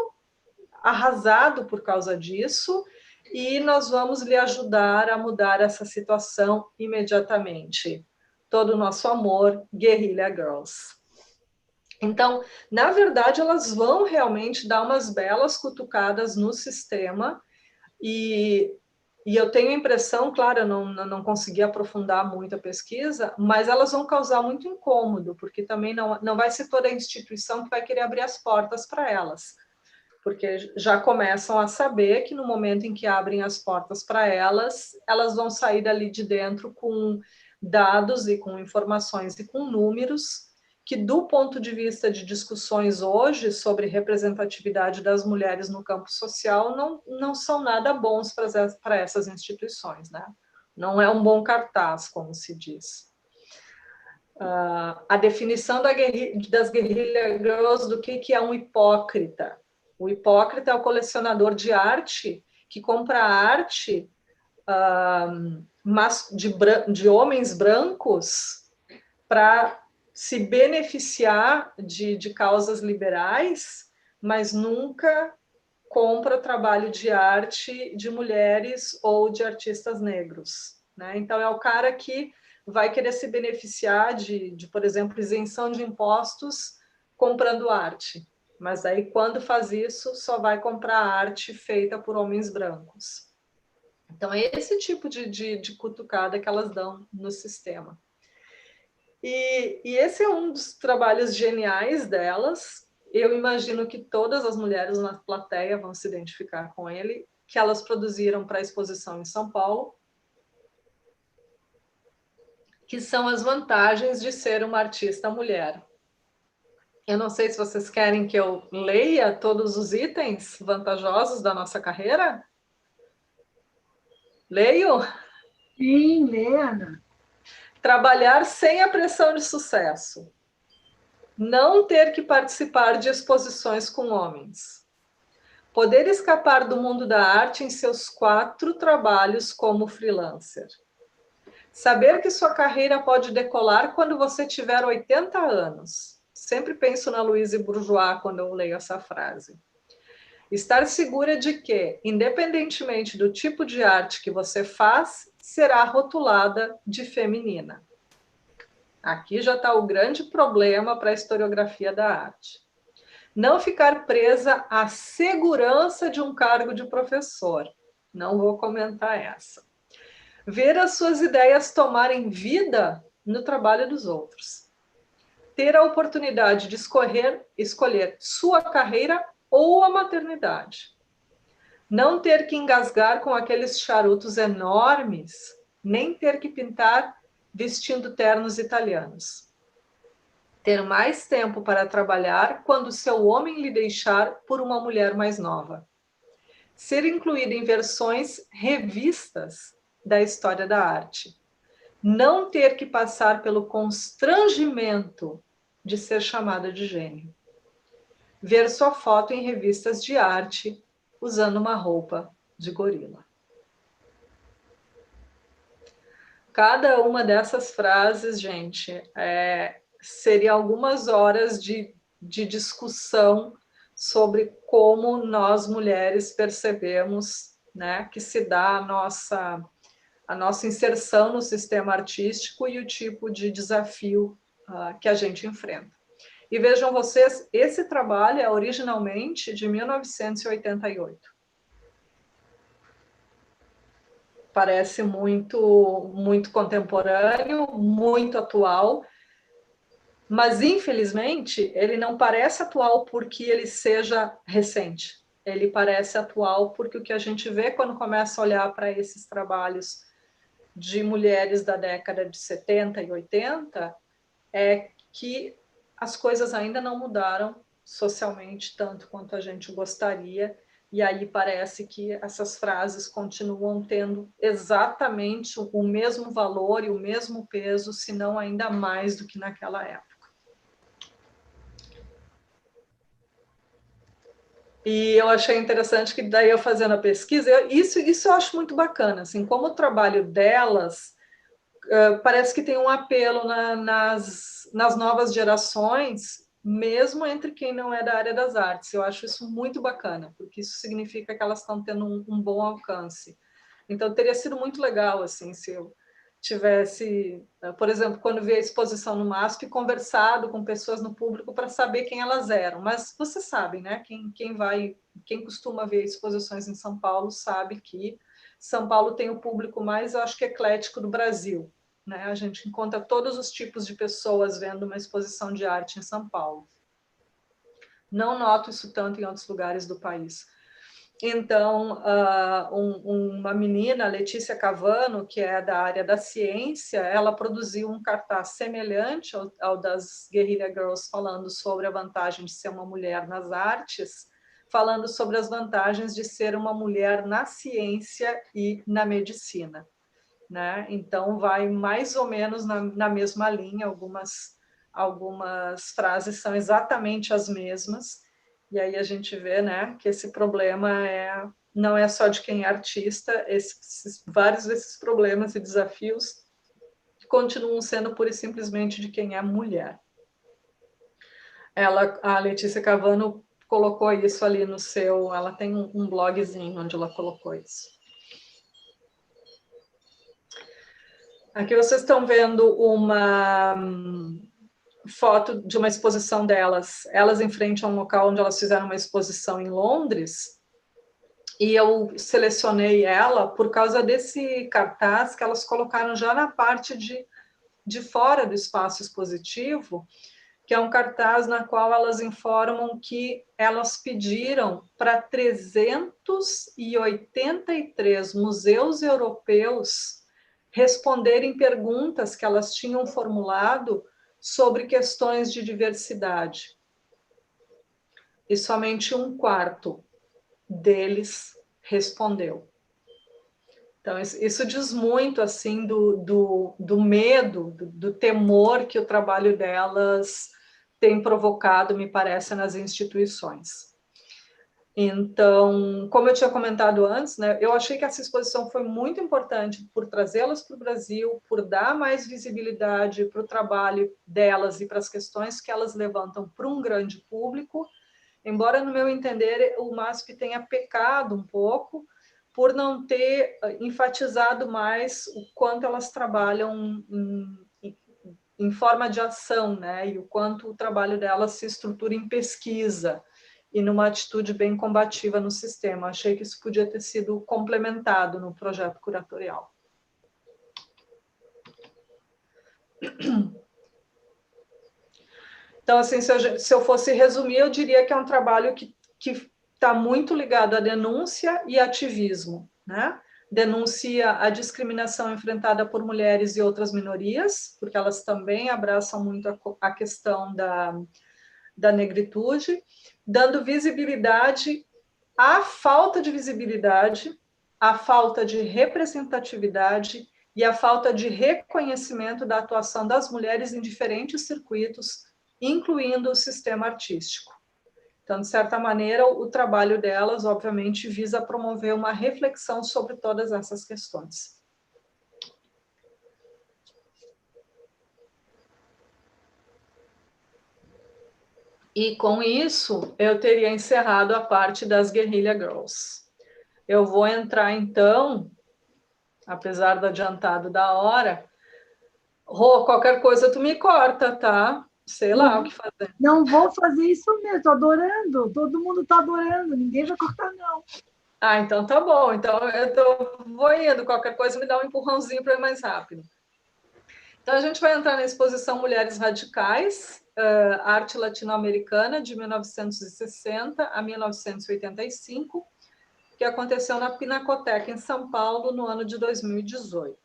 arrasado por causa disso e nós vamos lhe ajudar a mudar essa situação imediatamente. Todo o nosso amor, Guerrilla Girls. Então, na verdade, elas vão realmente dar umas belas cutucadas no sistema e eu tenho a impressão, claro, eu não consegui aprofundar muito a pesquisa, mas elas vão causar muito incômodo, porque também não vai ser toda a instituição que vai querer abrir as portas para elas, porque já começam a saber que no momento em que abrem as portas para elas, elas vão sair dali de dentro com dados e com informações e com números que, do ponto de vista de discussões hoje sobre representatividade das mulheres no campo social, não são nada bons para essas instituições, né? Não é um bom cartaz, como se diz. A definição das guerrilha girls do que é um hipócrita. O hipócrita é o colecionador de arte que compra arte de homens brancos para se beneficiar de causas liberais, mas nunca compra trabalho de arte de mulheres ou de artistas negros, né? Então, é o cara que vai querer se beneficiar de, por exemplo, isenção de impostos comprando arte. Mas aí, quando faz isso, só vai comprar arte feita por homens brancos. Então, é esse tipo de cutucada que elas dão no sistema. E esse é um dos trabalhos geniais delas. Eu imagino que todas as mulheres na plateia vão se identificar com ele, que elas produziram para a exposição em São Paulo, que são as vantagens de ser uma artista mulher. Eu não sei se vocês querem que eu leia todos os itens vantajosos da nossa carreira. Leio? Sim, Lena. Trabalhar sem a pressão de sucesso. Não ter que participar de exposições com homens. Poder escapar do mundo da arte em seus 4 trabalhos como freelancer. Saber que sua carreira pode decolar quando você tiver 80 anos. Sempre penso na Louise Bourgeois quando eu leio essa frase. Estar segura de que, independentemente do tipo de arte que você faz, será rotulada de feminina. Aqui já está o grande problema para a historiografia da arte. Não ficar presa à segurança de um cargo de professor. Não vou comentar essa. Ver as suas ideias tomarem vida no trabalho dos outros. Ter a oportunidade de escolher sua carreira ou a maternidade. Não ter que engasgar com aqueles charutos enormes, nem ter que pintar vestindo ternos italianos. Ter mais tempo para trabalhar quando seu homem lhe deixar por uma mulher mais nova. Ser incluído em versões revistas da história da arte. Não ter que passar pelo constrangimento de ser chamada de gênio. Ver sua foto em revistas de arte usando uma roupa de gorila. Cada uma dessas frases, gente, seria algumas horas de discussão sobre como nós mulheres percebemos, né, que se dá a nossa inserção no sistema artístico e o tipo de desafio que a gente enfrenta. E vejam vocês, esse trabalho é originalmente de 1988. Parece muito contemporâneo, muito atual, mas, infelizmente, ele não parece atual porque ele seja recente. Ele parece atual porque o que a gente vê quando começa a olhar para esses trabalhos de mulheres da década de 70 e 80 é que as coisas ainda não mudaram socialmente tanto quanto a gente gostaria, e aí parece que essas frases continuam tendo exatamente o mesmo valor e o mesmo peso, se não ainda mais do que naquela época. E eu achei interessante que daí eu fazendo a pesquisa, isso eu acho muito bacana, assim, como o trabalho delas parece que tem um apelo nas novas gerações, mesmo entre quem não é da área das artes. Eu acho isso muito bacana, porque isso significa que elas estão tendo um bom alcance. Então, teria sido muito legal, assim, se eu tivesse, por exemplo, quando vi a exposição no MASP, conversado com pessoas no público para saber quem elas eram. Mas vocês sabem, né? Quem costuma ver exposições em São Paulo sabe que São Paulo tem o público mais, eu acho que eclético do Brasil, né? A gente encontra todos os tipos de pessoas vendo uma exposição de arte em São Paulo. Não noto isso tanto em outros lugares do país. Então, uma menina, Letícia Cavano, que é da área da ciência, ela produziu um cartaz semelhante ao das Guerrilla Girls, falando sobre a vantagem de ser uma mulher nas artes, falando sobre as vantagens de ser uma mulher na ciência e na medicina, né? Então, vai mais ou menos na mesma linha, algumas frases são exatamente as mesmas, e aí a gente vê, né, que esse problema não é só de quem é artista, vários desses problemas e desafios continuam sendo pura e simplesmente de quem é mulher. A Letícia Cavano colocou isso ali ela tem um blogzinho onde ela colocou isso. Aqui vocês estão vendo uma foto de uma exposição delas, elas em frente a um local onde elas fizeram uma exposição em Londres, e eu selecionei ela por causa desse cartaz que elas colocaram já na parte de fora do espaço expositivo, que é um cartaz na qual elas informam que elas pediram para 383 museus europeus responderem perguntas que elas tinham formulado sobre questões de diversidade. E somente um quarto deles respondeu. Então, isso diz muito assim do medo, do temor que o trabalho delas tem provocado, me parece, nas instituições. Então, como eu tinha comentado antes, né, eu achei que essa exposição foi muito importante por trazê-las para o Brasil, por dar mais visibilidade para o trabalho delas e para as questões que elas levantam para um grande público, embora, no meu entender, o MASP tenha pecado um pouco por não ter enfatizado mais o quanto elas trabalham em forma de ação, né, e o quanto o trabalho delas se estrutura em pesquisa, e numa atitude bem combativa no sistema. Achei que isso podia ter sido complementado no projeto curatorial. Então, assim, se eu fosse resumir, eu diria que é um trabalho que está muito ligado à denúncia e ativismo, né? Denuncia a discriminação enfrentada por mulheres e outras minorias, porque elas também abraçam muito a questão da negritude, dando visibilidade à falta de visibilidade, à falta de representatividade e à falta de reconhecimento da atuação das mulheres em diferentes circuitos, incluindo o sistema artístico. Então, de certa maneira, o trabalho delas, obviamente, visa promover uma reflexão sobre todas essas questões. E com isso, eu teria encerrado a parte das Guerrilla Girls. Eu vou entrar, então, apesar do adiantado da hora. Rô, qualquer coisa tu me corta, tá? Sei lá o que fazer. Não vou fazer isso mesmo, estou adorando. Todo mundo está adorando, ninguém vai cortar, não. Ah, então tá bom. Então vou indo. Qualquer coisa me dá um empurrãozinho para ir mais rápido. Então, a gente vai entrar na exposição Mulheres Radicais, Arte Latino-Americana, de 1960 a 1985, que aconteceu na Pinacoteca, em São Paulo, no ano de 2018.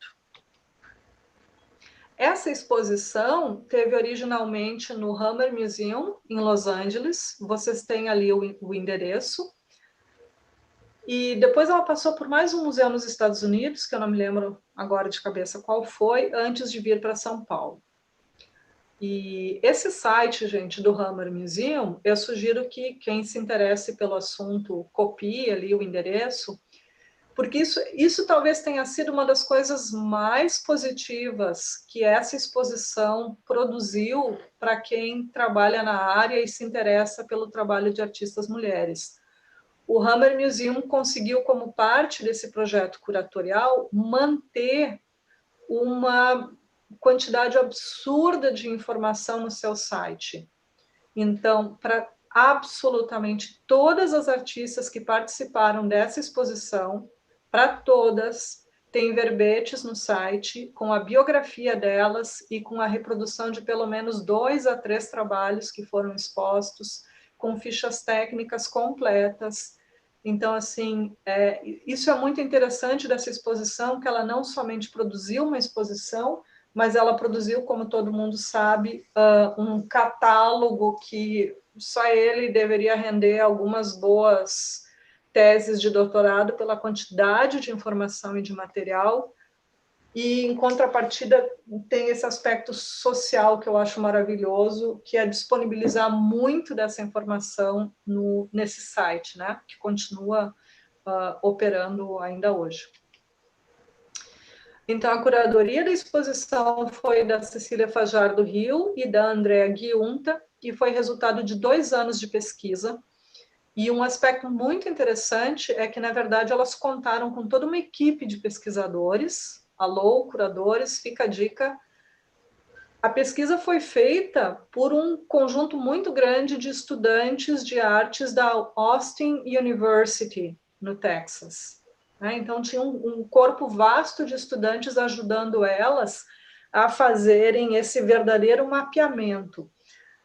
Essa exposição teve originalmente no Hammer Museum, em Los Angeles. Vocês têm ali o endereço. E depois ela passou por mais um museu nos Estados Unidos, que eu não me lembro agora de cabeça qual foi, antes de vir para São Paulo. E esse site, gente, do Hammer Museum, eu sugiro que quem se interesse pelo assunto copie ali o endereço, porque isso talvez tenha sido uma das coisas mais positivas que essa exposição produziu para quem trabalha na área e se interessa pelo trabalho de artistas mulheres. O Hammer Museum conseguiu, como parte desse projeto curatorial, manter uma quantidade absurda de informação no seu site. Então, para absolutamente todas as artistas que participaram dessa exposição, para todas, tem verbetes no site com a biografia delas e com a reprodução de pelo menos 2 a 3 trabalhos que foram expostos, com fichas técnicas completas. Então, assim, isso é muito interessante dessa exposição, que ela não somente produziu uma exposição, mas ela produziu, como todo mundo sabe, um catálogo que só ele deveria render algumas boas teses de doutorado pela quantidade de informação e de material. E, em contrapartida, tem esse aspecto social que eu acho maravilhoso, que é disponibilizar muito dessa informação nesse site, né? Que continua operando ainda hoje. Então, a curadoria da exposição foi da Cecília Fajardo Rio e da Andrea Guiunta, e foi resultado de 2 anos de pesquisa. E um aspecto muito interessante é que, na verdade, elas contaram com toda uma equipe de pesquisadores. Alô, curadores, fica a dica. A pesquisa foi feita por um conjunto muito grande de estudantes de artes da Austin University, no Texas. Então, tinha um corpo vasto de estudantes ajudando elas a fazerem esse verdadeiro mapeamento.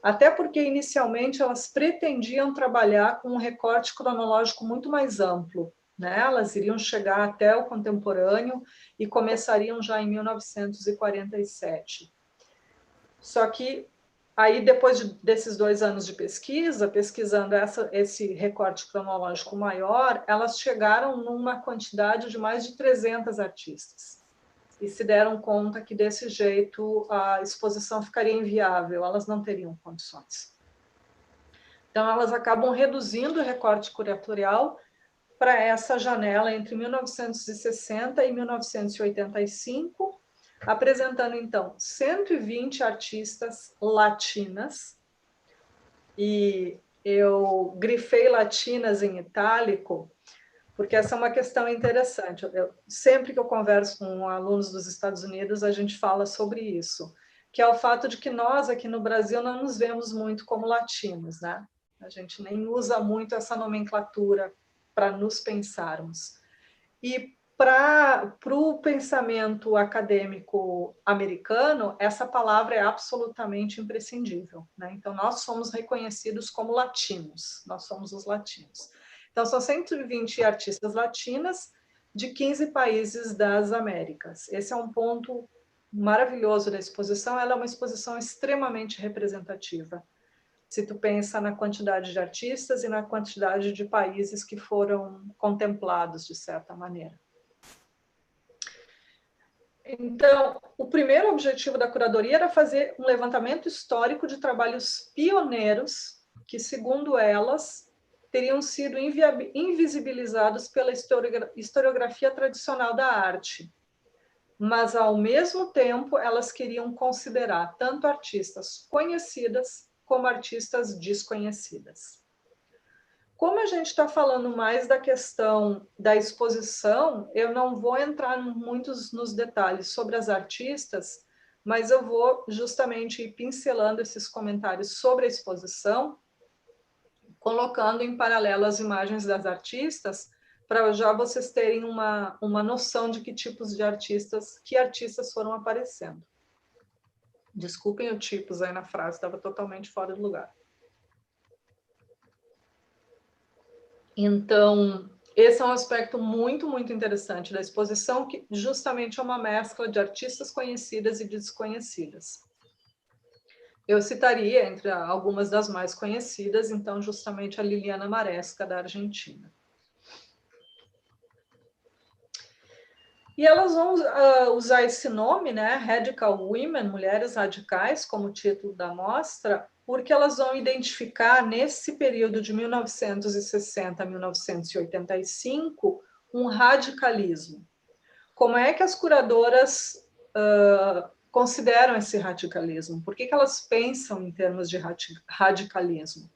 Até porque, inicialmente, elas pretendiam trabalhar com um recorte cronológico muito mais amplo. Elas iriam chegar até o contemporâneo e começariam já em 1947. Só que, aí, depois desses 2 anos de pesquisa, pesquisando esse recorte cronológico maior, elas chegaram numa quantidade de mais de 300 artistas. E se deram conta que, desse jeito, a exposição ficaria inviável, elas não teriam condições. Então, elas acabam reduzindo o recorte curatorial para essa janela entre 1960 e 1985, apresentando, então, 120 artistas latinas, e eu grifei latinas em itálico, porque essa é uma questão interessante. Sempre que eu converso com alunos dos Estados Unidos, a gente fala sobre isso, que é o fato de que nós, aqui no Brasil, não nos vemos muito como latinos, né? A gente nem usa muito essa nomenclatura para nos pensarmos. E para o pensamento acadêmico americano, essa palavra é absolutamente imprescindível, né? Então, nós somos reconhecidos como latinos, nós somos os latinos. Então, são 120 artistas latinas de 15 países das Américas. Esse é um ponto maravilhoso da exposição, ela é uma exposição extremamente representativa. Se tu pensa na quantidade de artistas e na quantidade de países que foram contemplados, de certa maneira. Então, o primeiro objetivo da curadoria era fazer um levantamento histórico de trabalhos pioneiros que, segundo elas, teriam sido invisibilizados pela historiografia tradicional da arte. Mas, ao mesmo tempo, elas queriam considerar tanto artistas conhecidas como artistas desconhecidas. Como a gente está falando mais da questão da exposição, eu não vou entrar muitos nos detalhes sobre as artistas, mas eu vou justamente ir pincelando esses comentários sobre a exposição, colocando em paralelo as imagens das artistas, para já vocês terem uma noção de que tipos de artistas, que artistas foram aparecendo. Desculpem o tipos aí na frase, estava totalmente fora do lugar. Então, esse é um aspecto muito, muito interessante da exposição, que justamente é uma mescla de artistas conhecidas e desconhecidas. Eu citaria entre algumas das mais conhecidas, então, justamente a Liliana Maresca, da Argentina. E elas vão usar esse nome, né, Radical Women, Mulheres Radicais, como título da mostra, porque elas vão identificar, nesse período de 1960 a 1985, um radicalismo. Como é que as curadoras consideram esse radicalismo? Por que elas pensam em termos de radicalismo?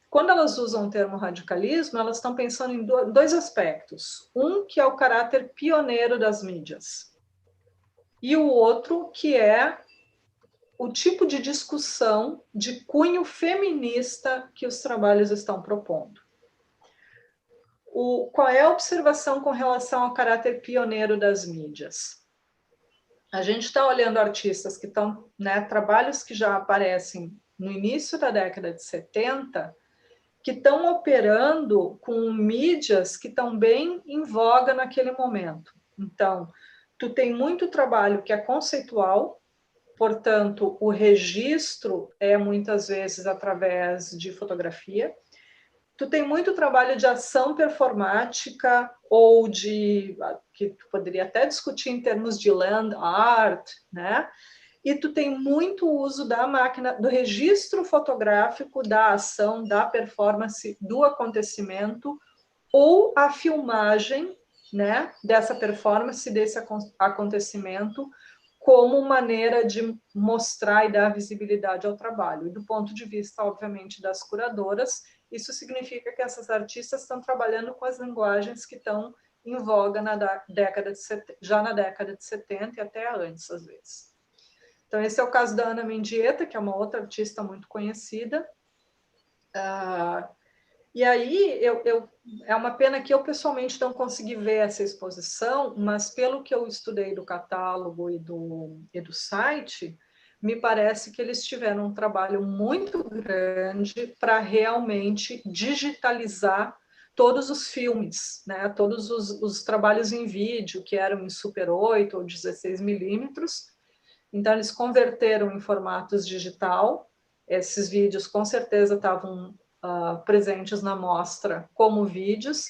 Quando elas usam o termo radicalismo, elas estão pensando em 2 aspectos. Um, que é o caráter pioneiro das mídias. E o outro, que é o tipo de discussão de cunho feminista que os trabalhos estão propondo. Qual é a observação com relação ao caráter pioneiro das mídias? A gente está olhando artistas que estão, né, trabalhos que já aparecem no início da década de 70, que estão operando com mídias que estão bem em voga naquele momento. Então, tu tem muito trabalho que é conceitual, portanto, o registro é muitas vezes através de fotografia. Tu tem muito trabalho de ação performática ou que tu poderia até discutir em termos de land art, né? E tu tem muito uso da máquina, do registro fotográfico da ação, da performance, do acontecimento, ou a filmagem, né, dessa performance, desse acontecimento, como maneira de mostrar e dar visibilidade ao trabalho. E do ponto de vista, obviamente, das curadoras, isso significa que essas artistas estão trabalhando com as linguagens que estão em voga já na década de 70 e até antes, às vezes. Então, esse é o caso da Ana Mendieta, que é uma outra artista muito conhecida. E aí, é uma pena que eu pessoalmente não consegui ver essa exposição, mas pelo que eu estudei do catálogo e do site, me parece que eles tiveram um trabalho muito grande para realmente digitalizar todos os filmes, né? Todos os trabalhos em vídeo, que eram em Super 8 ou 16 milímetros. Então, eles converteram em formatos digital. Esses vídeos, com certeza, estavam presentes na mostra como vídeos,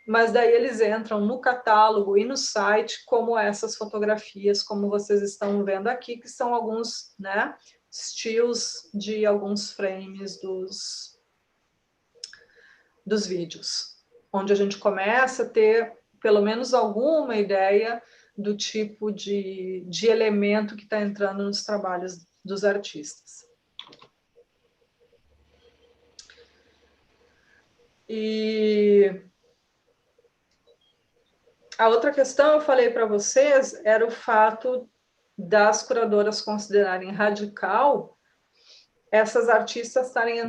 mas daí eles entram no catálogo e no site como essas fotografias, como vocês estão vendo aqui, que são alguns, né, stills de alguns frames dos vídeos, onde a gente começa a ter pelo menos alguma ideia do tipo de elemento que está entrando nos trabalhos dos artistas. E a outra questão, eu falei para vocês, era o fato das curadoras considerarem radical essas artistas estarem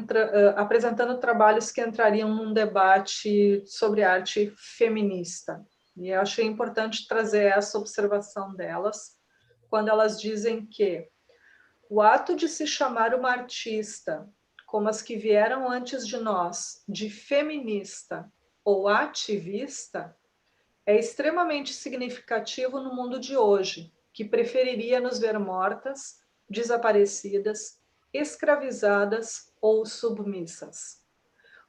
apresentando trabalhos que entrariam num debate sobre arte feminista. E eu achei importante trazer essa observação delas, quando elas dizem que o ato de se chamar uma artista, como as que vieram antes de nós, de feminista ou ativista, é extremamente significativo no mundo de hoje, que preferiria nos ver mortas, desaparecidas, escravizadas ou submissas.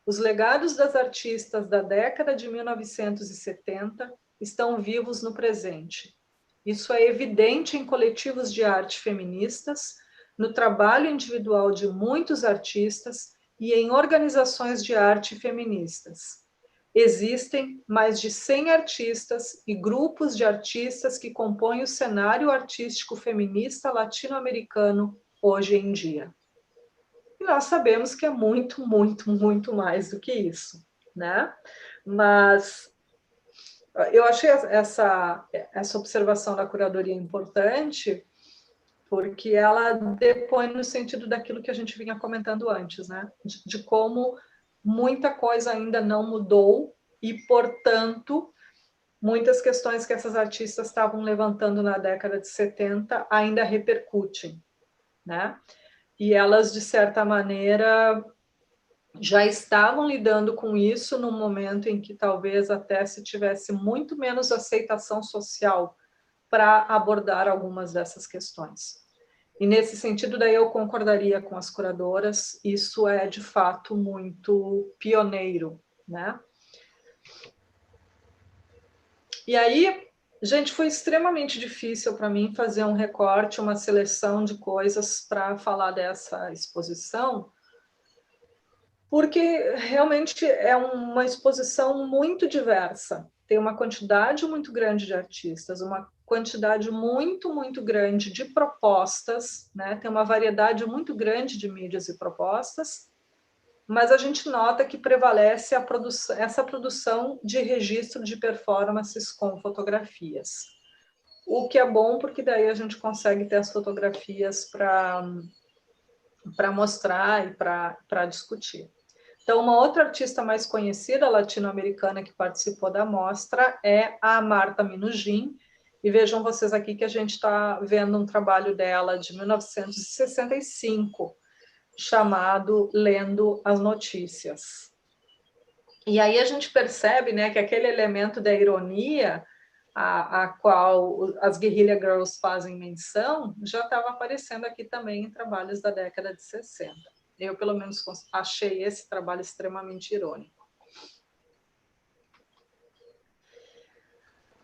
Os legados das artistas da década de 1970 estão vivos no presente. Isso é evidente em coletivos de arte feministas, no trabalho individual de muitos artistas e em organizações de arte feministas. Existem mais de 100 artistas e grupos de artistas que compõem o cenário artístico feminista latino-americano hoje em dia. E nós sabemos que é muito, muito, muito mais do que isso, né? Mas eu achei essa observação da curadoria importante, porque ela depõe no sentido daquilo que a gente vinha comentando antes, né? De como muita coisa ainda não mudou e, portanto, muitas questões que essas artistas estavam levantando na década de 70 ainda repercutem, né? E elas, de certa maneira, já estavam lidando com isso num momento em que talvez até se tivesse muito menos aceitação social para abordar algumas dessas questões. E nesse sentido, daí eu concordaria com as curadoras, isso é de fato muito pioneiro, né? E aí, gente, foi extremamente difícil para mim fazer um recorte, uma seleção de coisas para falar dessa exposição, porque realmente é uma exposição muito diversa. Tem uma quantidade muito grande de artistas, uma quantidade muito, muito grande de propostas, né? Tem uma variedade muito grande de mídias e propostas, mas a gente nota que prevalece essa produção de registro de performances com fotografias. O que é bom, porque daí a gente consegue ter as fotografias para mostrar e para discutir. Então, uma outra artista mais conhecida, latino-americana, que participou da mostra é a Marta Minujín. E vejam vocês aqui que a gente está vendo um trabalho dela de 1965, chamado Lendo as Notícias. E aí a gente percebe, né, que aquele elemento da ironia a qual as Guerrilla Girls fazem menção já estava aparecendo aqui também em trabalhos da década de 60. Eu, pelo menos, achei esse trabalho extremamente irônico.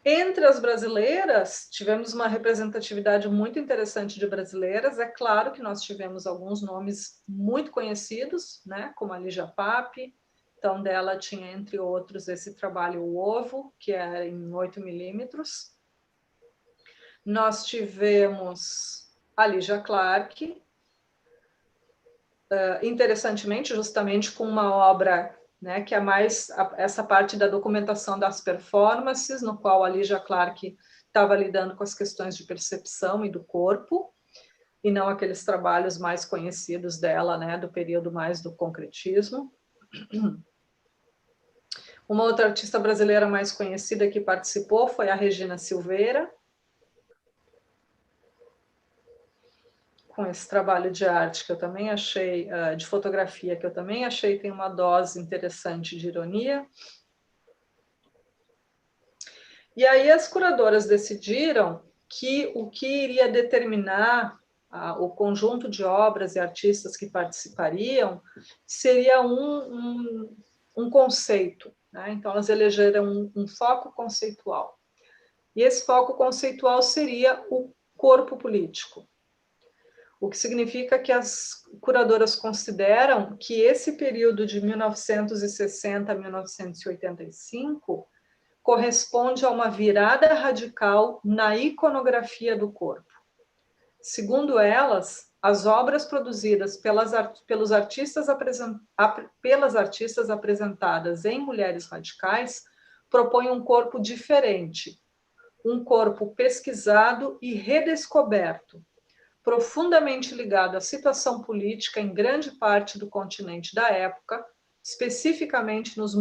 Entre as brasileiras, tivemos uma representatividade muito interessante de brasileiras. É claro que nós tivemos alguns nomes muito conhecidos, né, como a Lígia Pape. Então, dela tinha, entre outros, esse trabalho O Ovo, que é em 8 milímetros. Nós tivemos a Lígia Clark, interessantemente, justamente com uma obra, né, que é mais essa parte da documentação das performances, no qual a Lígia Clark estava lidando com as questões de percepção e do corpo, e não aqueles trabalhos mais conhecidos dela, né, do período mais do concretismo. Uma outra artista brasileira mais conhecida que participou foi a Regina Silveira, com esse trabalho de arte que eu também achei, de fotografia, que eu também achei tem uma dose interessante de ironia. E aí as curadoras decidiram que o que iria determinar o conjunto de obras e artistas que participariam seria um conceito, né? Então elas elegeram um foco conceitual. E esse foco conceitual seria o corpo político. O que significa que as curadoras consideram que esse período de 1960 a 1985 corresponde a uma virada radical na iconografia do corpo. Segundo elas, as obras produzidas pelas artistas apresentadas em Mulheres Radicais propõem um corpo diferente, um corpo pesquisado e redescoberto, profundamente ligado à situação política em grande parte do continente da época, especificamente nos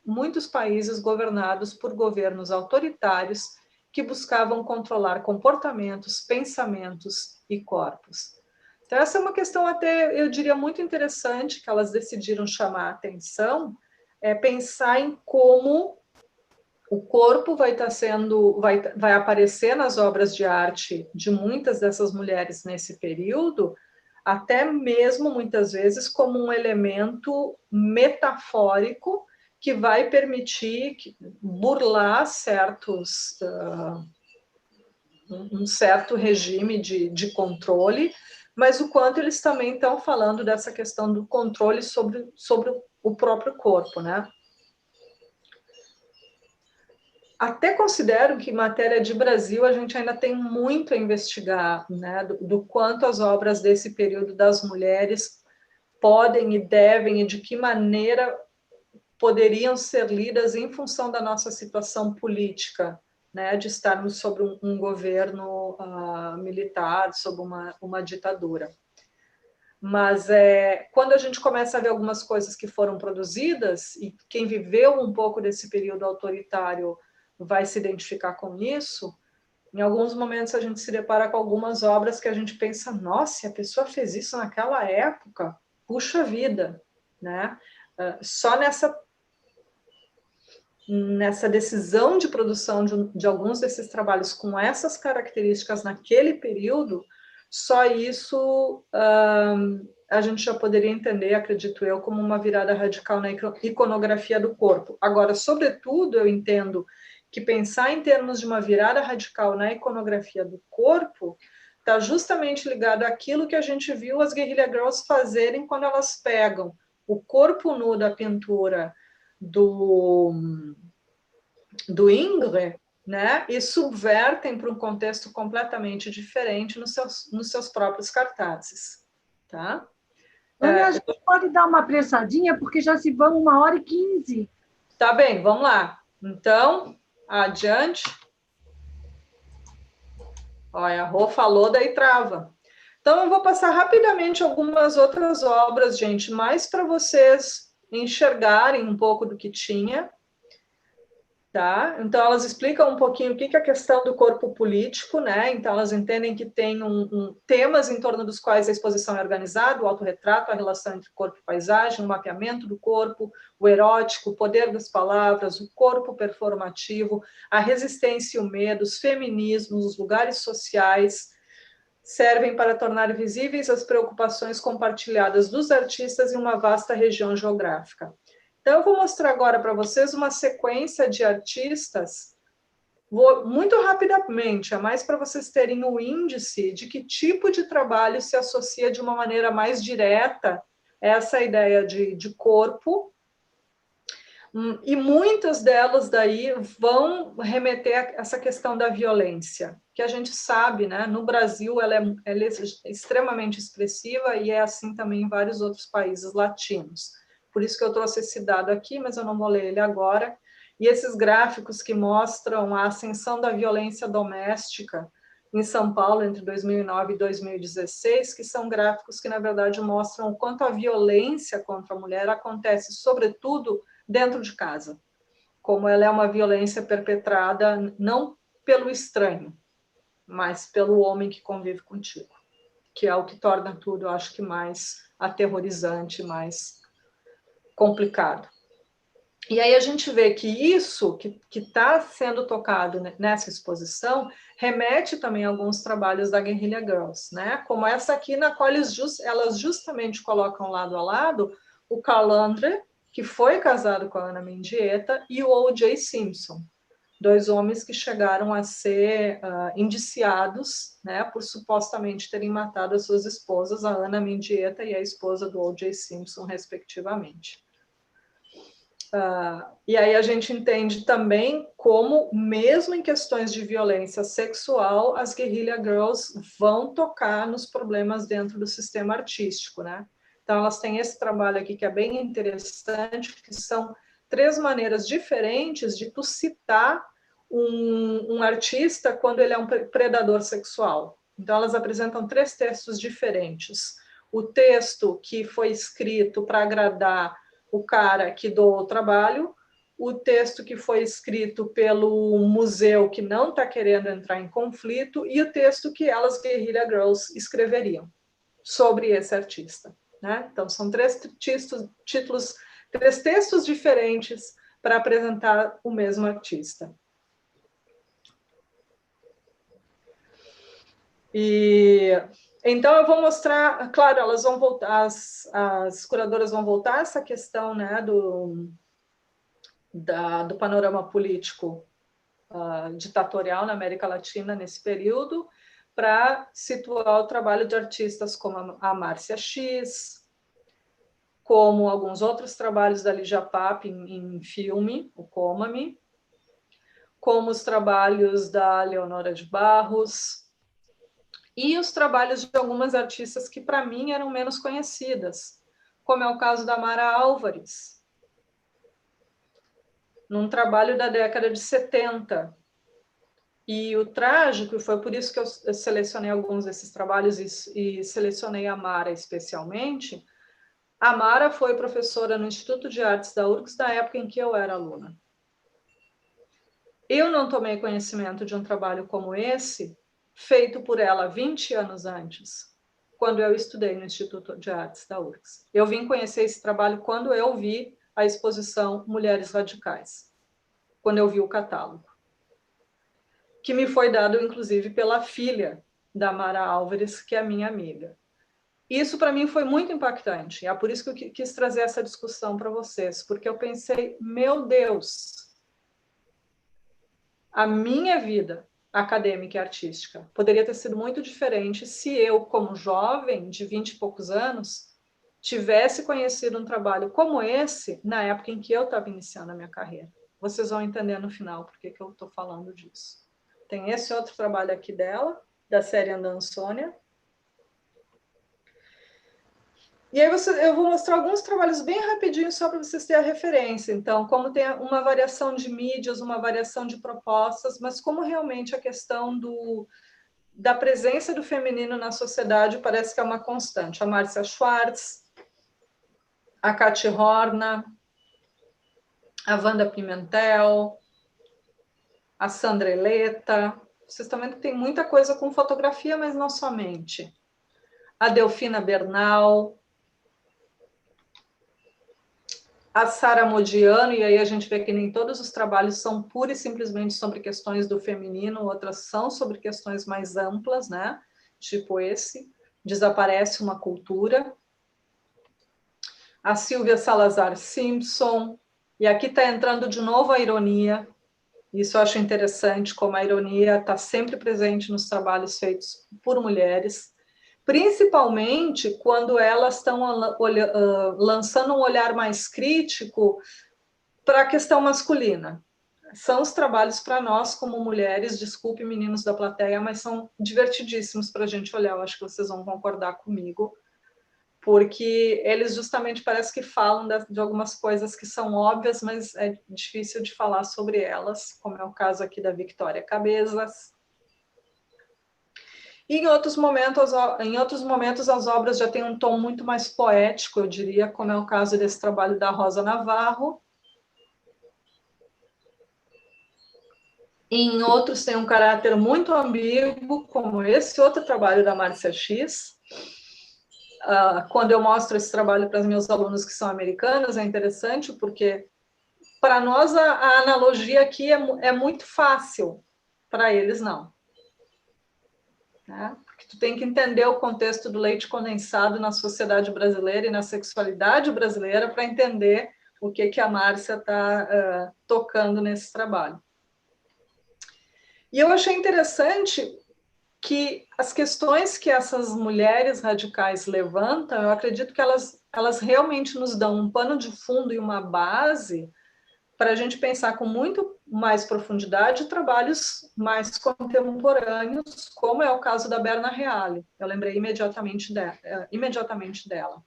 muitos países governados por governos autoritários que buscavam controlar comportamentos, pensamentos e corpos. Então, essa é uma questão até, eu diria, muito interessante, que elas decidiram chamar a atenção, pensar em como o corpo vai aparecer nas obras de arte de muitas dessas mulheres nesse período, até mesmo muitas vezes como um elemento metafórico que vai permitir burlar um certo regime de controle, mas o quanto eles também estão falando dessa questão do controle sobre o próprio corpo, né? Até considero que em matéria de Brasil a gente ainda tem muito a investigar, né, do quanto as obras desse período das mulheres podem e devem e de que maneira poderiam ser lidas em função da nossa situação política, né, de estarmos sob um governo militar, sob uma ditadura. Mas quando a gente começa a ver algumas coisas que foram produzidas, e quem viveu um pouco desse período autoritário vai se identificar com isso, em alguns momentos a gente se depara com algumas obras que a gente pensa, nossa, a pessoa fez isso naquela época, puxa vida, né? Só nessa decisão de produção de alguns desses trabalhos com essas características naquele período, só isso a gente já poderia entender, acredito eu, como uma virada radical na iconografia do corpo. Agora, sobretudo, eu entendo que pensar em termos de uma virada radical na iconografia do corpo está justamente ligado àquilo que a gente viu as Guerrilla Girls fazerem quando elas pegam o corpo nu da pintura do Ingres, né, e subvertem para um contexto completamente diferente nos seus próprios cartazes. Tá? Ana, a gente pode dar uma apressadinha, porque já se vão 1h15. Tá bem, vamos lá. Então, adiante. Olha, a Rô falou, daí trava. Então, eu vou passar rapidamente algumas outras obras, gente, mais para vocês enxergarem um pouco do que tinha. Tá? Então, elas explicam um pouquinho o que é a questão do corpo político, né? Então, elas entendem que tem temas em torno dos quais a exposição é organizada, o autorretrato, a relação entre corpo e paisagem, o mapeamento do corpo, o erótico, o poder das palavras, o corpo performativo, a resistência e o medo, os feminismos, os lugares sociais, servem para tornar visíveis as preocupações compartilhadas dos artistas em uma vasta região geográfica. Então, eu vou mostrar agora para vocês uma sequência de artistas, muito rapidamente, é mais para vocês terem o índice de que tipo de trabalho se associa de uma maneira mais direta a essa ideia de corpo, e muitas delas daí vão remeter a essa questão da violência, que a gente sabe, né? No Brasil ela é extremamente expressiva e é assim também em vários outros países latinos. Por isso que eu trouxe esse dado aqui, mas eu não vou ler ele agora. E esses gráficos que mostram a ascensão da violência doméstica em São Paulo entre 2009 e 2016, que são gráficos que, na verdade, mostram o quanto a violência contra a mulher acontece, sobretudo, dentro de casa. Como ela é uma violência perpetrada não pelo estranho, mas pelo homem que convive contigo, que é o que torna tudo, eu acho que, mais aterrorizante, mais complicado. E aí a gente vê que isso que está sendo tocado nessa exposição remete também a alguns trabalhos da Guerrilla Girls, né? Como essa aqui, na qual elas justamente colocam lado a lado o Carl Andre, que foi casado com a Ana Mendieta, e o O.J. Simpson, dois homens que chegaram a ser indiciados, né, por supostamente terem matado as suas esposas, a Ana Mendieta e a esposa do O.J. Simpson, respectivamente. E aí a gente entende também como, mesmo em questões de violência sexual, as Guerrilla Girls vão tocar nos problemas dentro do sistema artístico, né? Então, elas têm esse trabalho aqui que é bem interessante, que são 3 maneiras diferentes de tu citar um artista quando ele é um predador sexual. Então, elas apresentam 3 textos diferentes. O texto que foi escrito para agradar o cara que doou o trabalho, o texto que foi escrito pelo museu que não está querendo entrar em conflito e o texto que elas, Guerrilla Girls, escreveriam sobre esse artista. Né? Então, são 3 títulos, 3 textos diferentes para apresentar o mesmo artista. E então eu vou mostrar, claro, elas vão voltar, as curadoras vão voltar a essa questão, né, do panorama político ditatorial na América Latina nesse período, para situar o trabalho de artistas como a Márcia X, como alguns outros trabalhos da Lígia Pape em filme, o Coma-me, como os trabalhos da Leonora de Barros, e os trabalhos de algumas artistas que, para mim, eram menos conhecidas, como é o caso da Mara Álvares, num trabalho da década de 70. E o trágico, e foi por isso que eu selecionei alguns desses trabalhos e selecionei a Mara especialmente, a Mara foi professora no Instituto de Artes da URGS da época em que eu era aluna. Eu não tomei conhecimento de um trabalho como esse, feito por ela 20 anos antes, quando eu estudei no Instituto de Artes da URGS. Eu vim conhecer esse trabalho quando eu vi a exposição Mulheres Radicais, quando eu vi o catálogo, que me foi dado, inclusive, pela filha da Mara Álvares, que é minha amiga. Isso, para mim, foi muito impactante. É por isso que eu quis trazer essa discussão para vocês, porque eu pensei, meu Deus, a minha vida acadêmica e artística poderia ter sido muito diferente se eu, como jovem de 20 e poucos anos, tivesse conhecido um trabalho como esse na época em que eu estava iniciando a minha carreira. Vocês vão entender no final por que eu estou falando disso. Tem esse outro trabalho aqui dela, da série Andando Sônia. E aí eu vou mostrar alguns trabalhos bem rapidinho só para vocês terem a referência. Então, como tem uma variação de mídias, uma variação de propostas, mas como realmente a questão da presença do feminino na sociedade parece que é uma constante. A Márcia Schwartz, a Cati Horna, a Wanda Pimentel, a Sandra Eleta. Vocês estão vendo que tem muita coisa com fotografia, mas não somente. A Delfina Bernal, a Sara Modiano, e aí a gente vê que nem todos os trabalhos são pura e simplesmente sobre questões do feminino, outras são sobre questões mais amplas, né? Tipo esse, Desaparece uma Cultura. A Silvia Salazar Simpson, e aqui está entrando de novo a ironia. Isso eu acho interessante, como a ironia está sempre presente nos trabalhos feitos por mulheres, principalmente quando elas estão lançando um olhar mais crítico para a questão masculina. São os trabalhos para nós, como mulheres, desculpe, meninos da plateia, mas são divertidíssimos para a gente olhar, eu acho que vocês vão concordar comigo, porque eles justamente parece que falam de algumas coisas que são óbvias, mas é difícil de falar sobre elas, como é o caso aqui da Victoria Cabezas. E em outros momentos as obras já têm um tom muito mais poético, eu diria, como é o caso desse trabalho da Rosa Navarro. Em outros tem um caráter muito ambíguo, como esse outro trabalho da Márcia X. Quando eu mostro esse trabalho para os meus alunos que são americanos, é interessante, porque para nós a analogia aqui é muito fácil, para eles não. Né? Porque tu tem que entender o contexto do leite condensado na sociedade brasileira e na sexualidade brasileira para entender o que a Márcia está tocando nesse trabalho. E eu achei interessante que as questões que essas mulheres radicais levantam, eu acredito que elas realmente nos dão um pano de fundo e uma base para a gente pensar com muito mais profundidade trabalhos mais contemporâneos, como é o caso da Berna Reale. Eu lembrei imediatamente dela.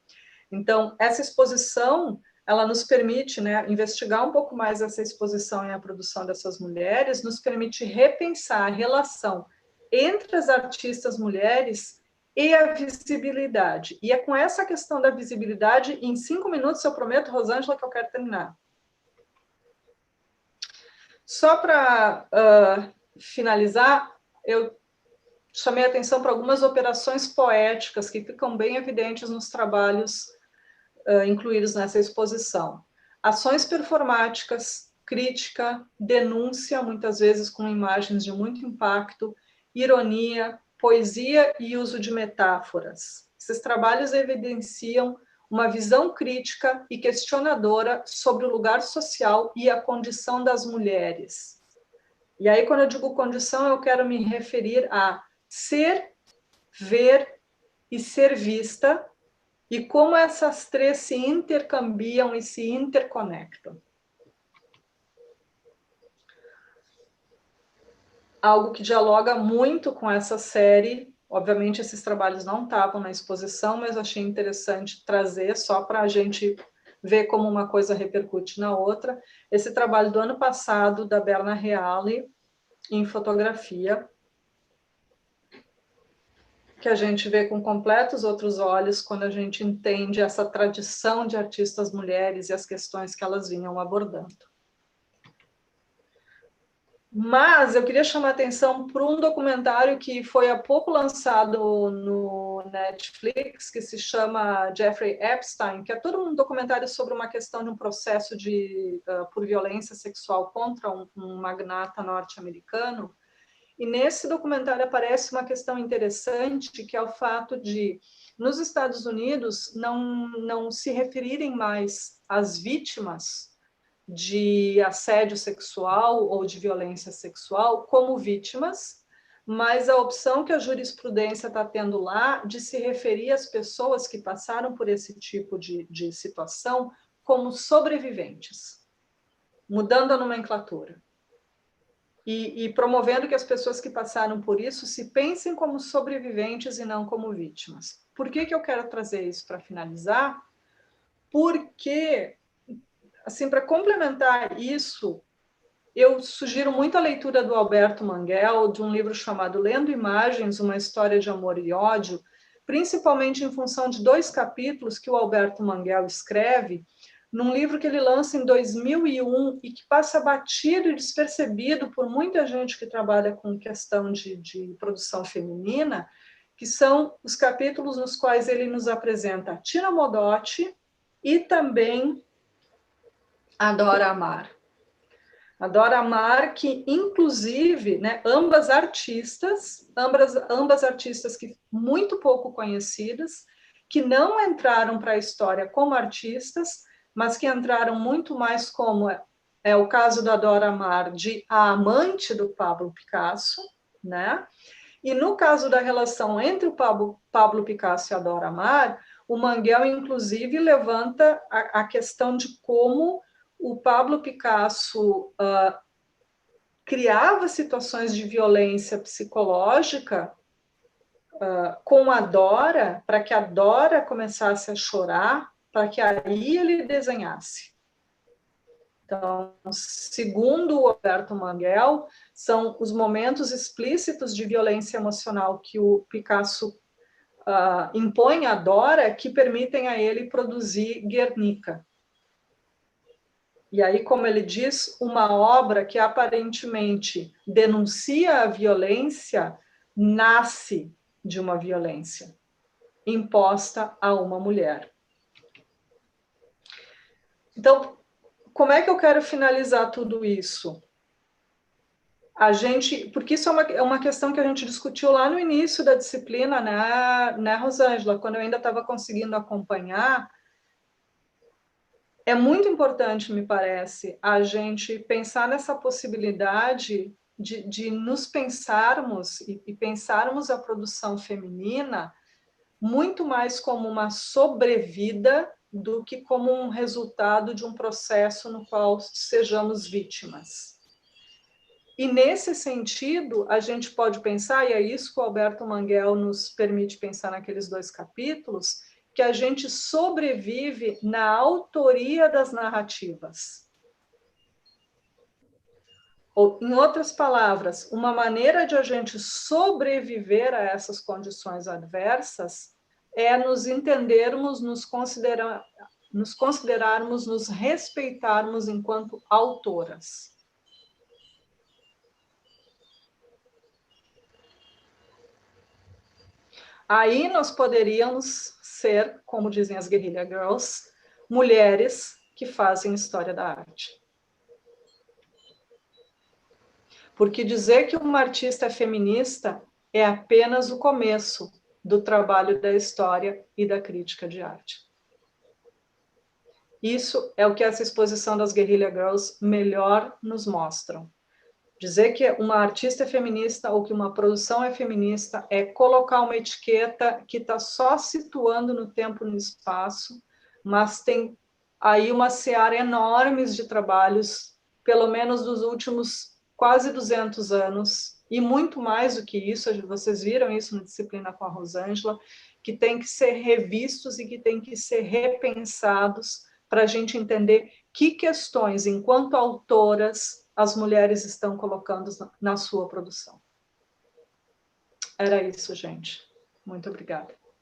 Então, essa exposição, ela nos permite, né, investigar um pouco mais essa exposição e a produção dessas mulheres, nos permite repensar a relação entre as artistas mulheres e a visibilidade. E é com essa questão da visibilidade, em 5 minutos, eu prometo, Rosângela, que eu quero terminar. Só para finalizar, eu chamei a atenção para algumas operações poéticas que ficam bem evidentes nos trabalhos incluídos nessa exposição. Ações performáticas, crítica, denúncia, muitas vezes com imagens de muito impacto, ironia, poesia e uso de metáforas. Esses trabalhos evidenciam uma visão crítica e questionadora sobre o lugar social e a condição das mulheres. E aí, quando eu digo condição, eu quero me referir a ser, ver e ser vista, e como essas três se intercambiam e se interconectam. Algo que dialoga muito com essa série. Obviamente, esses trabalhos não estavam na exposição, mas achei interessante trazer só para a gente ver como uma coisa repercute na outra. Esse trabalho do ano passado, da Berna Reale, em fotografia, que a gente vê com completos outros olhos quando a gente entende essa tradição de artistas mulheres e as questões que elas vinham abordando. Mas eu queria chamar a atenção para um documentário que foi há pouco lançado no Netflix, que se chama Jeffrey Epstein, que é todo um documentário sobre uma questão de um processo por violência sexual contra um magnata norte-americano. E nesse documentário aparece uma questão interessante, que é o fato de, nos Estados Unidos, não se referirem mais às vítimas de assédio sexual ou de violência sexual como vítimas, mas a opção que a jurisprudência está tendo lá de se referir às pessoas que passaram por esse tipo de situação como sobreviventes, mudando a nomenclatura. E promovendo que as pessoas que passaram por isso se pensem como sobreviventes e não como vítimas. Por que eu quero trazer isso para finalizar? Porque, assim, para complementar isso, eu sugiro muito a leitura do Alberto Manguel, de um livro chamado Lendo Imagens, uma história de amor e ódio, principalmente em função de 2 capítulos que o Alberto Manguel escreve num livro que ele lança em 2001 e que passa batido e despercebido por muita gente que trabalha com questão de produção feminina, que são os capítulos nos quais ele nos apresenta Tina Modotti e também a Dora Maar. A Dora Maar, que inclusive, né, ambas artistas que muito pouco conhecidas, que não entraram para a história como artistas, mas que entraram muito mais como é o caso da Dora Maar, de a amante do Pablo Picasso, né? E no caso da relação entre o Pablo Picasso e a Dora Maar, o Manguel, inclusive, levanta a questão de como o Pablo Picasso criava situações de violência psicológica com a Dora, para que a Dora começasse a chorar, para que aí ele desenhasse. Então, segundo o Alberto Manguel, são os momentos explícitos de violência emocional que o Picasso impõe à Dora que permitem a ele produzir Guernica. E aí, como ele diz, uma obra que aparentemente denuncia a violência nasce de uma violência imposta a uma mulher. Então, como é que eu quero finalizar tudo isso? Porque isso é uma questão que a gente discutiu lá no início da disciplina, né, Rosângela, quando eu ainda estava conseguindo acompanhar. É muito importante, me parece, a gente pensar nessa possibilidade de nos pensarmos e pensarmos a produção feminina muito mais como uma sobrevida do que como um resultado de um processo no qual sejamos vítimas. E, nesse sentido, a gente pode pensar, e é isso que o Alberto Manguel nos permite pensar naqueles 2 capítulos, que a gente sobrevive na autoria das narrativas. Ou, em outras palavras, uma maneira de a gente sobreviver a essas condições adversas é nos entendermos, nos considerarmos, nos respeitarmos enquanto autoras. Aí nós poderíamos ser, como dizem as Guerrilla Girls, mulheres que fazem história da arte. Porque dizer que uma artista é feminista é apenas o começo do trabalho da história e da crítica de arte. Isso é o que essa exposição das Guerrilla Girls melhor nos mostram. Dizer que uma artista é feminista ou que uma produção é feminista é colocar uma etiqueta que está só situando no tempo e no espaço, mas tem aí uma seara enorme de trabalhos, pelo menos dos últimos quase 200 anos, e muito mais do que isso, vocês viram isso na disciplina com a Rosângela, que tem que ser revistos e que tem que ser repensados para a gente entender que questões, enquanto autoras, as mulheres estão colocando na sua produção. Era isso, gente. Muito obrigada.